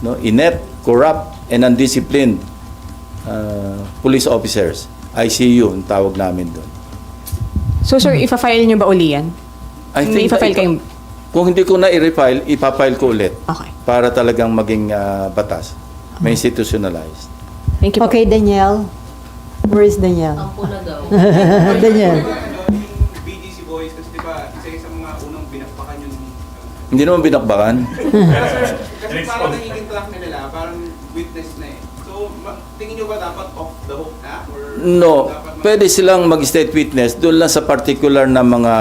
No? Inept, corrupt, and undisciplined police officers. ICU, ang tawag namin doon. So, sir, ipa-file nyo ba uli yan? May ipa-file kayong... Kung hindi ko na i-refile, ipafile ko ulit. Okay. Para talagang maging batas. May institutionalized. Thank you po. Okay, Danielle. Where is Danielle? Danielle. Yung BGC Boys, kasi di ba, isa sa mga unang binakbakan yung... Hindi naman binakbakan. Pero sir, kasi parang nagiging track na nila, parang witness na eh. So, tingin nyo ba dapat off the hook na? Or No, dapat pwede silang mag-state witness doon lang sa particular na mga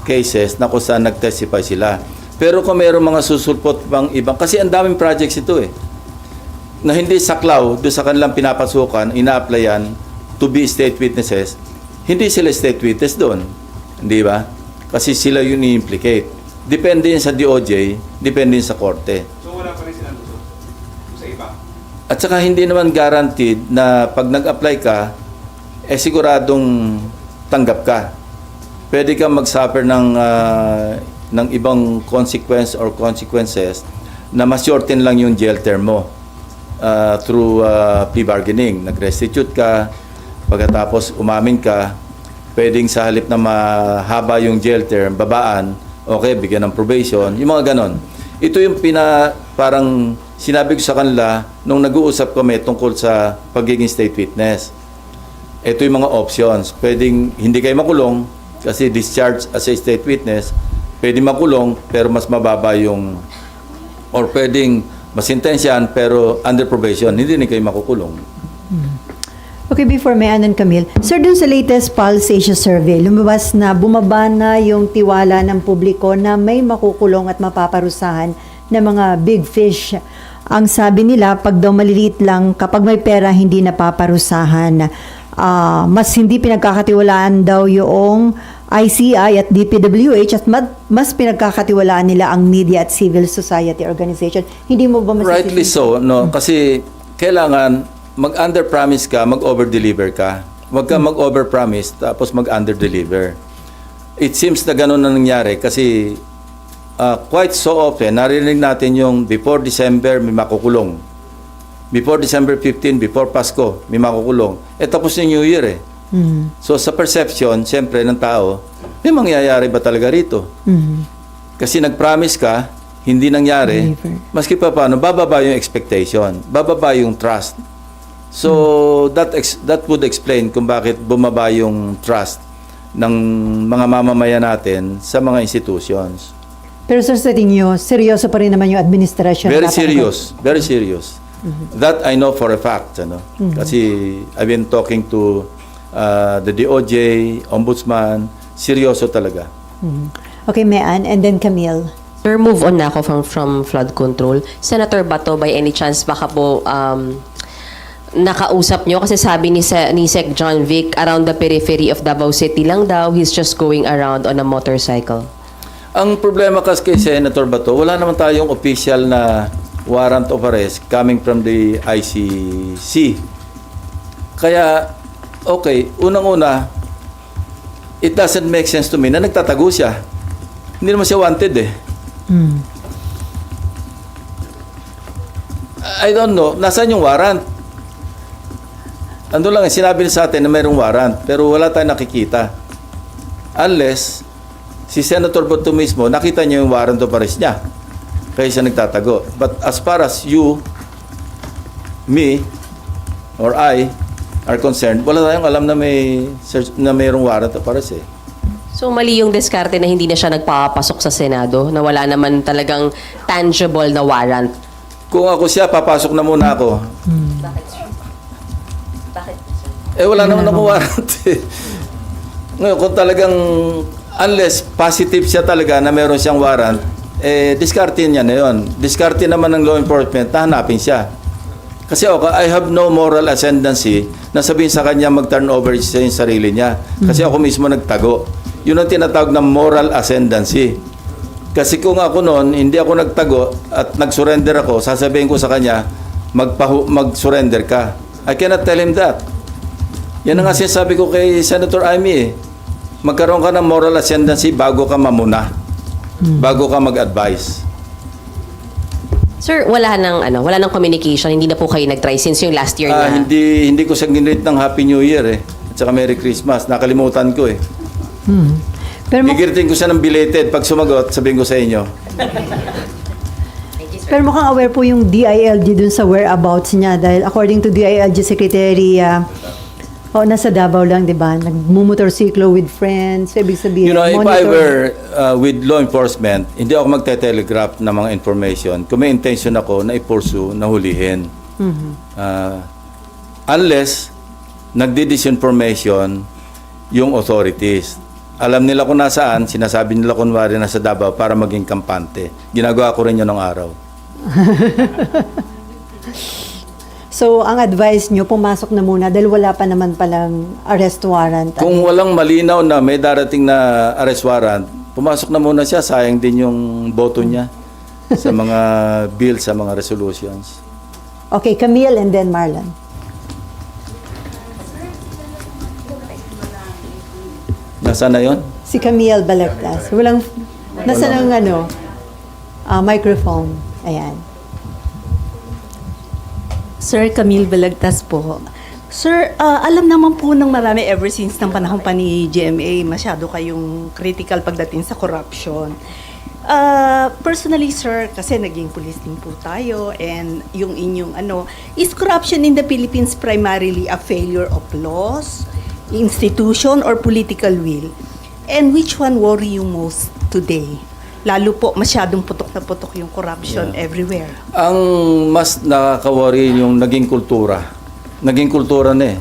cases na kung saan nag-testify sila. Pero kung mayroong mga susulpot pang ibang, kasi ang daming projects ito eh, na hindi saklaw doon sa kanilang pinapasukan, ina-applyan to be state witnesses, hindi sila state witness doon. Hindi ba? Kasi sila yun i-implicate. Depende yun sa DOJ, depende yun sa korte. So, wala pa rin silang lusot sa iba. At saka hindi naman guaranteed na pag nag-apply ka, siguradong tanggap ka. Pwede kang mag-suffer ng ibang consequences na ma-shorten lang yung jail term mo through plea bargaining. Nag-restitute ka, pagkatapos umamin ka, pwedeng sa halip na mahaba yung jail term, babaan, okay, bigyan ng probation, yung mga ganon. Ito yung parang sinabi ko sa kanila nung nag-uusap kami tungkol sa pagiging state witness. Ito yung mga options. Pwedeng hindi kayo makulong kasi discharge as a state witness. Pwedeng makulong pero mas mababa yung, or pwedeng masintensyahan pero under probation. Hindi na kayo makukulong. Okay, before Mayan and Camille, sir, dun sa latest Pulse Asia survey, lumabas na bumaba na yung tiwala ng publiko na may makukulong at mapaparusahan na mga big fish. Ang sabi nila, pag daw maliliit lang, kapag may pera, hindi napaparusahan. Mas hindi pinagkakatiwalaan daw yung ICI at DPWH at mas pinagkakatiwalaan nila ang media at civil society organization. Hindi mo ba masasisi? Rightly so, no? Kasi kailangan mag-under-promise ka, mag-over-deliver ka. Huwag ka mag-over-promise tapos mag-under-deliver. It seems na gano'n na nangyari kasi quite so often, narinig natin yung before December, may makukulong. Before December 15, before Pasko, may makukulong. Tapos yung New Year eh. So sa perception, siyempre, ng tao, may mangyayari ba talaga rito? Kasi nag-promise ka, hindi nangyari, maski pa paano, bababa yung expectation, bababa yung trust. So that would explain kung bakit bumaba yung trust ng mga mamamayan natin sa mga institutions. Pero sir, sa tingin seryoso pa rin naman yung administration. Very serious, very serious. That I know for a fact, Kasi I've been talking to the DOJ, Ombudsman, seryoso talaga. Okay, Mayan, and then Camille. Sir, move on na ako from flood control. Senator Bato, by any chance, baka po nakausap nyo? Kasi sabi ni Sec John Vic, around the periphery of Davao City lang daw, he's just going around on a motorcycle. Ang problema kasi kay Senator Bato, wala naman tayong official na warrant of arrest coming from the ICC. Kaya, okay, unang-una, it doesn't make sense to me na nagtatago siya. Hindi naman siya wanted eh. I don't know, nasaan yung warrant? Ando lang, sinabi niya sa atin na mayroong warrant, pero wala tayong nakikita. Unless, si Senator Bato mismo, nakita niya yung warrant of arrest niya. Kaya siya nagtatago. But as far as you, me, or I, are concerned, wala tayong alam na mayroong warrant of arrest eh. So, mali yung diskarte na hindi na siya nagpapasok sa Senado, na wala naman talagang tangible na warrant. Kung ako siya, papasok na muna ako. Bakit? Wala naman ako warrant eh. Ngayon, kung talagang, unless positive siya talaga na meron siyang warrant, diskarte niya na yun. Diskarte naman ng law enforcement na hanapin siya. Kasi I have no moral ascendancy na sabihin sa kanya mag-turn over siya yung sarili niya. Kasi ako mismo nagtago. Yun ang tinatawag na moral ascendancy. Kasi kung ako noon, hindi ako nagtago at nag-surrender ako, sasabihin ko sa kanya, mag-surrender ka. I cannot tell him that. Yan ang nga sinasabi ko kay Senator Amy. Magkaroon ka ng moral ascendancy bago ka mamuna. Bago ka mag-advise. Sir, wala nang communication, hindi na po kayo nag-try since yung last year na. Hindi ko siya ginrate ng Happy New Year At saka Merry Christmas. Nakalimutan ko Pero, Gigirtin ko siya ng belated. Pag sumagot, sabihin ko sa inyo. pero mukhang aware po yung DILG dun sa whereabouts niya dahil according to DILG Secretary, nasa Davao lang, di ba? Nagmumotorsiklo with friends. So, ibig sabihin, If I were with law enforcement, hindi ako magte-telegraph ng mga information. Kung may intention ako na i-pursue, na hulihin. Unless nagdi-disinformation yung authorities. Alam nila kung nasaan, sinasabi nila kunwari nasa Davao para maging kampante. Ginagawa ko rin yun ng araw. So, ang advice nyo, pumasok na muna dahil wala pa naman palang arrest warrant. Kung walang malinaw na may darating na arrest warrant, pumasok na muna siya, sayang din yung boto niya sa mga bill, sa mga resolutions. Okay, Camille and then Marlon. Nasaan na yun? Si Camille Balagtas. Nasa ng microphone. Ayan. Sir Camille Balagtas po. Sir, alam naman po ng marami ever since ng panahon pa ni GMA, masyado kayong critical pagdating sa corruption. Personally, sir, kasi naging police din po tayo and yung inyong is corruption in the Philippines primarily a failure of laws, institution, or political will? And which one worry you most today? Lalo po, masyadong putok na putok yung corruption everywhere. Ang mas nakaka-worry yung naging kultura. Naging kultura na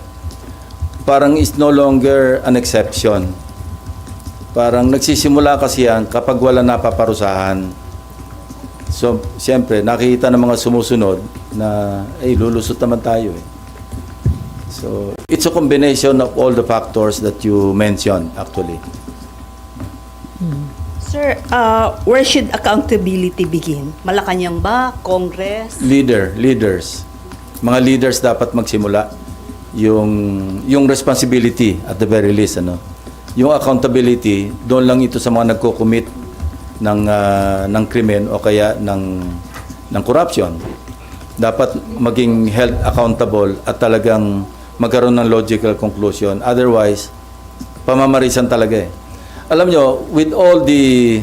Parang is no longer an exception. Parang nagsisimula kasi yan kapag wala napaparusahan. So, siyempre, nakikita ng mga sumusunod na, lulusot naman tayo So, it's a combination of all the factors that you mentioned, actually. Sir, where should accountability begin? Malacanang ba? Congress? Leaders. Mga leaders dapat magsimula yung responsibility at the very least Yung accountability doon lang ito sa mga nagko-commit ng krimen o kaya ng corruption. Dapat maging held accountable at talagang magkaroon ng logical conclusion. Otherwise, pamamarisan talaga Alam nyo, with all the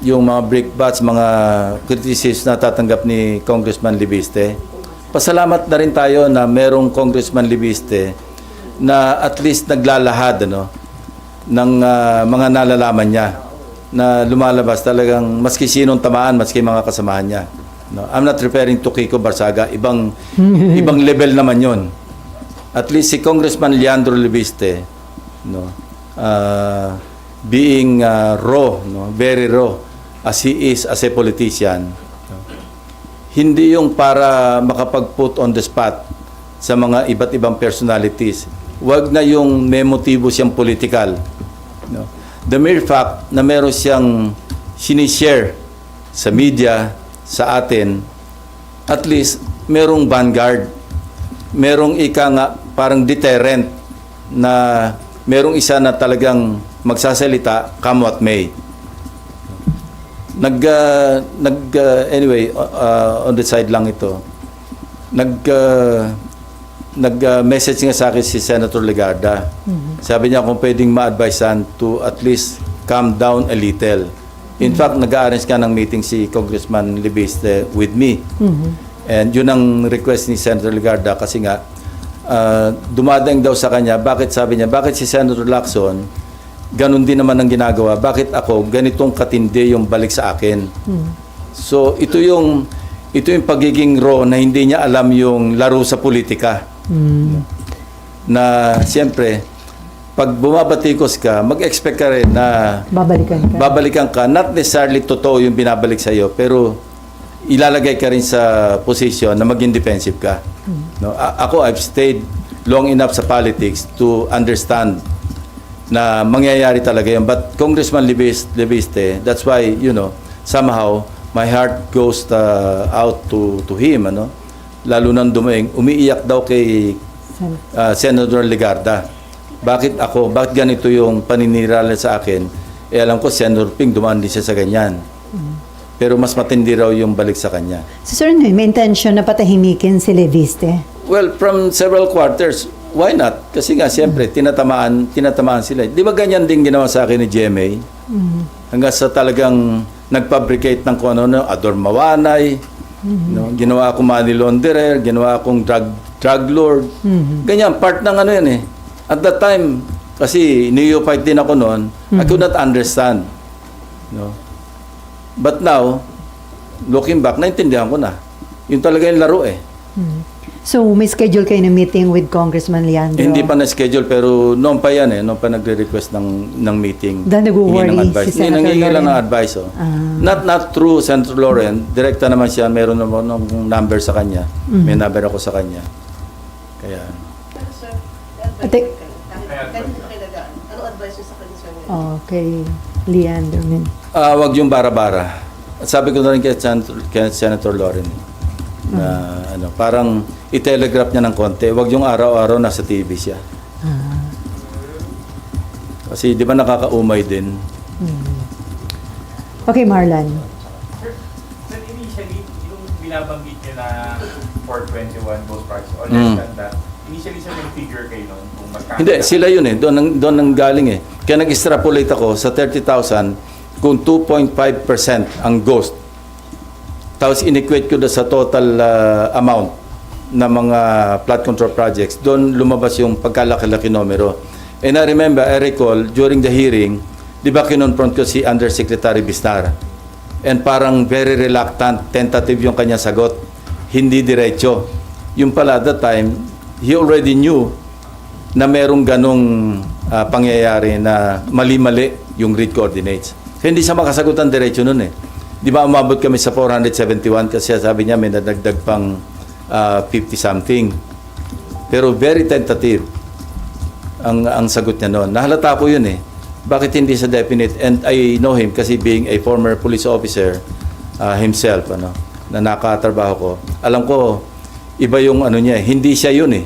yung mga brickbats, mga criticisms na tatanggap ni Congressman Libiste, pasalamat na rin tayo na merong Congressman Libiste na at least naglalahad ng mga nalalaman niya na lumalabas talagang maski sinong tamaan, maski mga kasamahan niya. I'm not referring to Kiko Barsaga, ibang level naman yon. At least si Congressman Leandro Libiste, being raw, very raw, as he is as a politician, hindi yung para makapag-put on the spot sa mga iba't ibang personalities. Wag na yung may motibo siyang political. The mere fact na meron siyang sinishare sa media, sa atin, at least merong vanguard, merong parang deterrent na merong isa na talagang magsasalita come what may. Anyway, on the side lang ito. Nag-message nga sa akin si Senator Legarda. Sabi niya kung pwedeng ma-advisean to at least calm down a little. In fact, nag-arrange ka ng meeting si Congressman Libiste with me. And yun ang request ni Senator Legarda kasi nga dumadaing daw sa kanya, bakit si Senator Lacson ganun din naman ang ginagawa, bakit ako ganitong katindi yung balik sa akin. So ito yung pagiging raw na hindi niya alam yung laro sa politika. Na siyempre pag bumabatikos ka, mag-expect ka rin na babalikan ka. Not necessarily totoo yung binabalik sa iyo, pero ilalagay ka rin sa position na maging defensive ka. No? Ako, I've stayed long enough sa politics to understand na mangyayari talaga yun. But Congressman Leviste, that's why, somehow, my heart goes out to him, ano? Lalo nang dumaing, umiiyak daw kay Senator Legarda. Bakit ako? Bakit ganito yung paninirala sa akin? Alam ko, Senator Ping, dumaan din siya sa ganyan. Pero mas matindi raw yung balik sa kanya. So, sir, may intention na patahimikin si Leviste? Well, from several quarters, why not? Kasi nga, siyempre, tinatamaan sila. Di ba ganyan din ginawa sa akin ni GMA? Hanggang sa talagang nag-fabricate ng kung ano, Ador Mawanay, no? Ginawa akong money launderer, ginawa akong drug lord. Ganyan, part ng ano yan eh. At that time, kasi neophyte din ako noon, I could not understand. No? But now, looking back, naintindihan ko na. Yung talaga yung laro eh. So, may schedule kayo na meeting with Congressman Leandro? Hindi pa na-schedule, pero noon pa yan eh. Noon pa nagre-request ng meeting. Dahil nag-worry si Senator Nangingi lang ng Loren. advice. Oh. Not through Senator Loren. Direkta naman siya. Meron naman ng number sa kanya. May number ako sa kanya. Kaya... Okay, Leandro. Wag yung bara-bara. At sabi ko na rin kay Senator Loren na parang i-telegraph niya ng konti. Wag yung araw-araw nasa TV siya. Kasi di ba nakakaumay din. Okay, Marlon. Sir, initially, yung binabanggit niyo na 421 ghost projects, or less than that, initially, sir, may figure kayo nun kung magkano? Hindi, sila yun eh. Doon nang galing eh. Kaya nag-extrapolate ako sa 30,000 kung 2.5% ang ghost. Tapos inequate ko sa total amount na mga flood control projects. Doon lumabas yung pagkalaki-laki numero. And I remember, I recall, during the hearing, di ba kinonfront ko si Undersecretary Bisnar? And parang very reluctant, tentative yung kanya sagot. Hindi diretso. Yung pala, at that time, he already knew na merong ganong pangyayari na mali-mali yung grid coordinates. Kaya hindi siya makasagot ang diretso nun eh. Di ba umabot kami sa 471 kasi sabi niya may nadagdag pang 50-something. Pero very tentative ang sagot niya noon. Nahalata ko yun eh. Bakit hindi sa definite? And I know him kasi being a former police officer himself, na nakatrabaho ko. Alam ko, iba yung niya, hindi siya yun eh.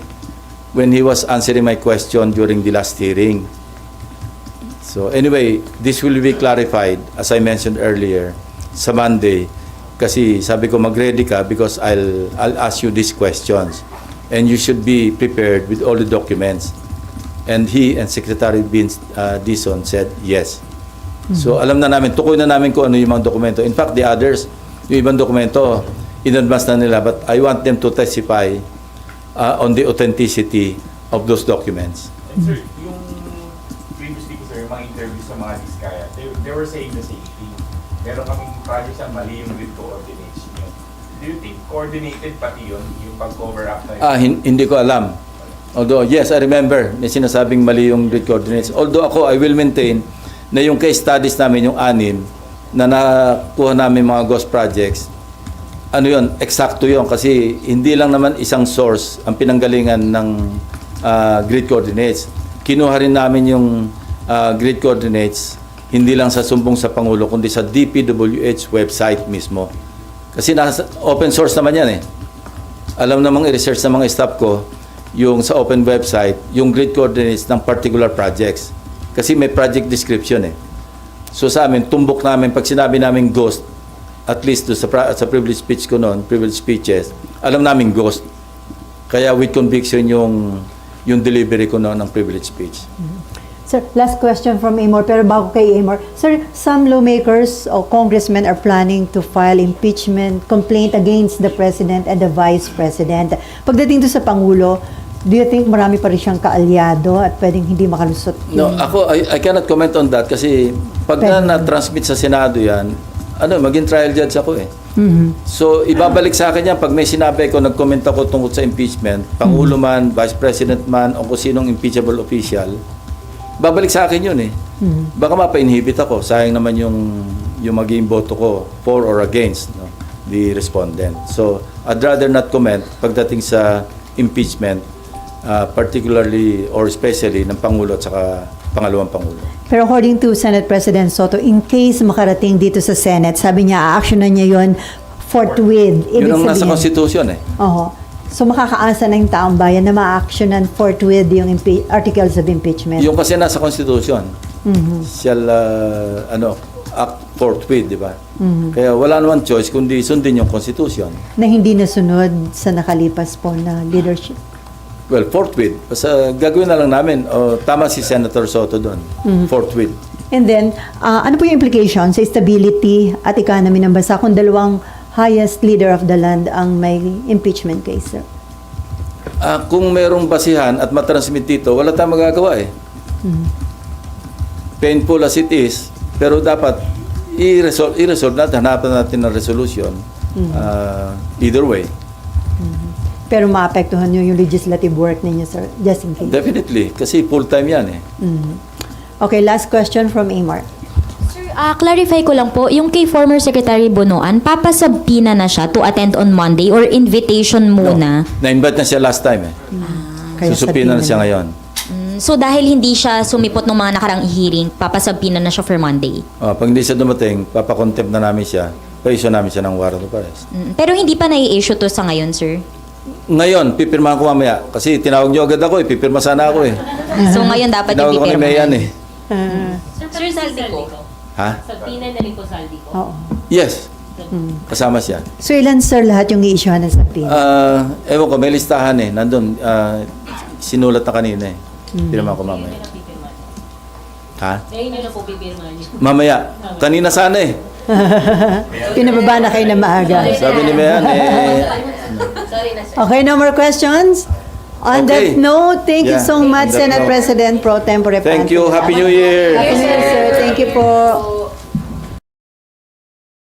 When he was answering my question during the last hearing. So anyway, this will be clarified, as I mentioned earlier, sa Monday. Kasi sabi ko, mag-ready ka because I'll ask you these questions. And you should be prepared with all the documents. And he and Secretary Dizon said yes. So alam na namin, tukoy na namin kung ano yung mga dokumento. In fact, the others, yung ibang dokumento, in advance na nila. But I want them to testify on the authenticity of those documents. And sir, yung previously ko sir, yung mga interviews sa mga Diskaya, they were saying the same thing. Meron kaming projects na mali yung grid coordinates nyo. Do you think coordinated pati yun, yung pag-cover up na yun? Hindi ko alam. Although, yes, I remember, may sinasabing mali yung grid coordinates. Although ako, I will maintain na yung case studies namin, yung 6 na nakuha namin mga ghost projects, eksakto yun. Kasi hindi lang naman isang source ang pinanggalingan ng grid coordinates. Kinuha rin namin yung grid coordinates, hindi lang sa sumbong sa Pangulo, kundi sa DPWH website mismo. Kasi open source naman yan eh. Alam namang i-research ng mga staff ko, yung sa open website, yung grid coordinates ng particular projects. Kasi may project description eh. So sa amin, tumbok namin, pag sinabi namin ghost, at least sa privilege speech ko noon, privilege speeches, alam namin ghost. Kaya with conviction yung delivery ko noon ng privilege speech. Sir, last question from Amor, pero bago kay Amor. Sir, some lawmakers o congressmen are planning to file impeachment complaint against the President and the Vice President. Pagdating to sa Pangulo, do you think marami pa rin siyang kaalyado at pwedeng hindi makalusot? No, ako, I cannot comment on that kasi pag na-transmit sa Senado yan, maging trial judge ako eh. So, ibabalik sa akin yan pag may sinabi ko, nag-comment ako tungkol sa impeachment, Pangulo man, Vice President man, o kung sinong impeachable official, babalik sa akin yun eh. Baka mapa-inhibit ako. Sayang naman yung magiging boto ko for or against, no, the respondent. So, I'd rather not comment pagdating sa impeachment, particularly or especially ng Pangulo at saka pangalawang Pangulo. Pero according to Senate President Soto, in case makarating dito sa Senate, sabi niya, action-nan niya yun forthwith. Yun ang nasa Constitution eh. Oo. So makakaasa ng taong bayan na ma-actionan forthwith yung articles of impeachment. Yung kasi nasa Constitution, shall act forthwith, di ba? Kaya wala naman choice kundi sundin yung Constitution. Na hindi nasunod sa nakalipas po na leadership. Well, forthwith. Basta gagawin na lang namin. Tama si Senator Soto doon. Forthwith. And then, ano po yung implication sa stability at economy ng bansa kung dalawang highest leader of the land ang may impeachment case, sir? Kung merong basihan at matransmit dito, wala tayong magagawa eh. Painful as it is, pero dapat i-resolve natin, hanapan natin ng resolution. Either way. Pero maapektuhan nyo yung legislative work ninyo, sir, just in case. Definitely, kasi full-time yan eh. Okay, last question from Amar. Sir, clarify ko lang po, yung kay former Secretary Bonoan, papasabina na siya to attend on Monday or invitation muna? No, na-invite na siya last time eh. Kaya Susupina na siya ngayon. So dahil hindi siya sumipot ng mga nakarang hearing, papasabina na siya for Monday? Pag hindi siya dumating, papakontempt na namin siya. Pa-issue namin siya ng warrant of arrest. Pero hindi pa nai-issue to sa ngayon, sir? Ngayon, pipirmahan ko mamaya. Kasi tinawag niyo agad ako eh. Pipirma sana ako eh. So ngayon dapat Tinawag ko ni Mayan ipipirmahan. eh. Sir, saldi ko. Ha? Sa pina na rin po saldi ko. Oo. Yes. Kasama siya. So ilan, sir, lahat yung i-issuehan ng subpoena? Ewan ko, may listahan eh. Nandun, sinulat na kanina eh. Pirmahan ko mamaya. Ha? Ngayon nyo na po pipirmahan niyo. Mamaya. Kanina sana eh. Pinababa na kayo na maaga. Sabi ni Mayan eh. Sorry na, sir. Okay, no more questions? On Okay. that note, thank you Yeah. so much, On that Senate note. President Pro Tempore Thank you. Happy New Year. Happy New Year, sir. Thank you po.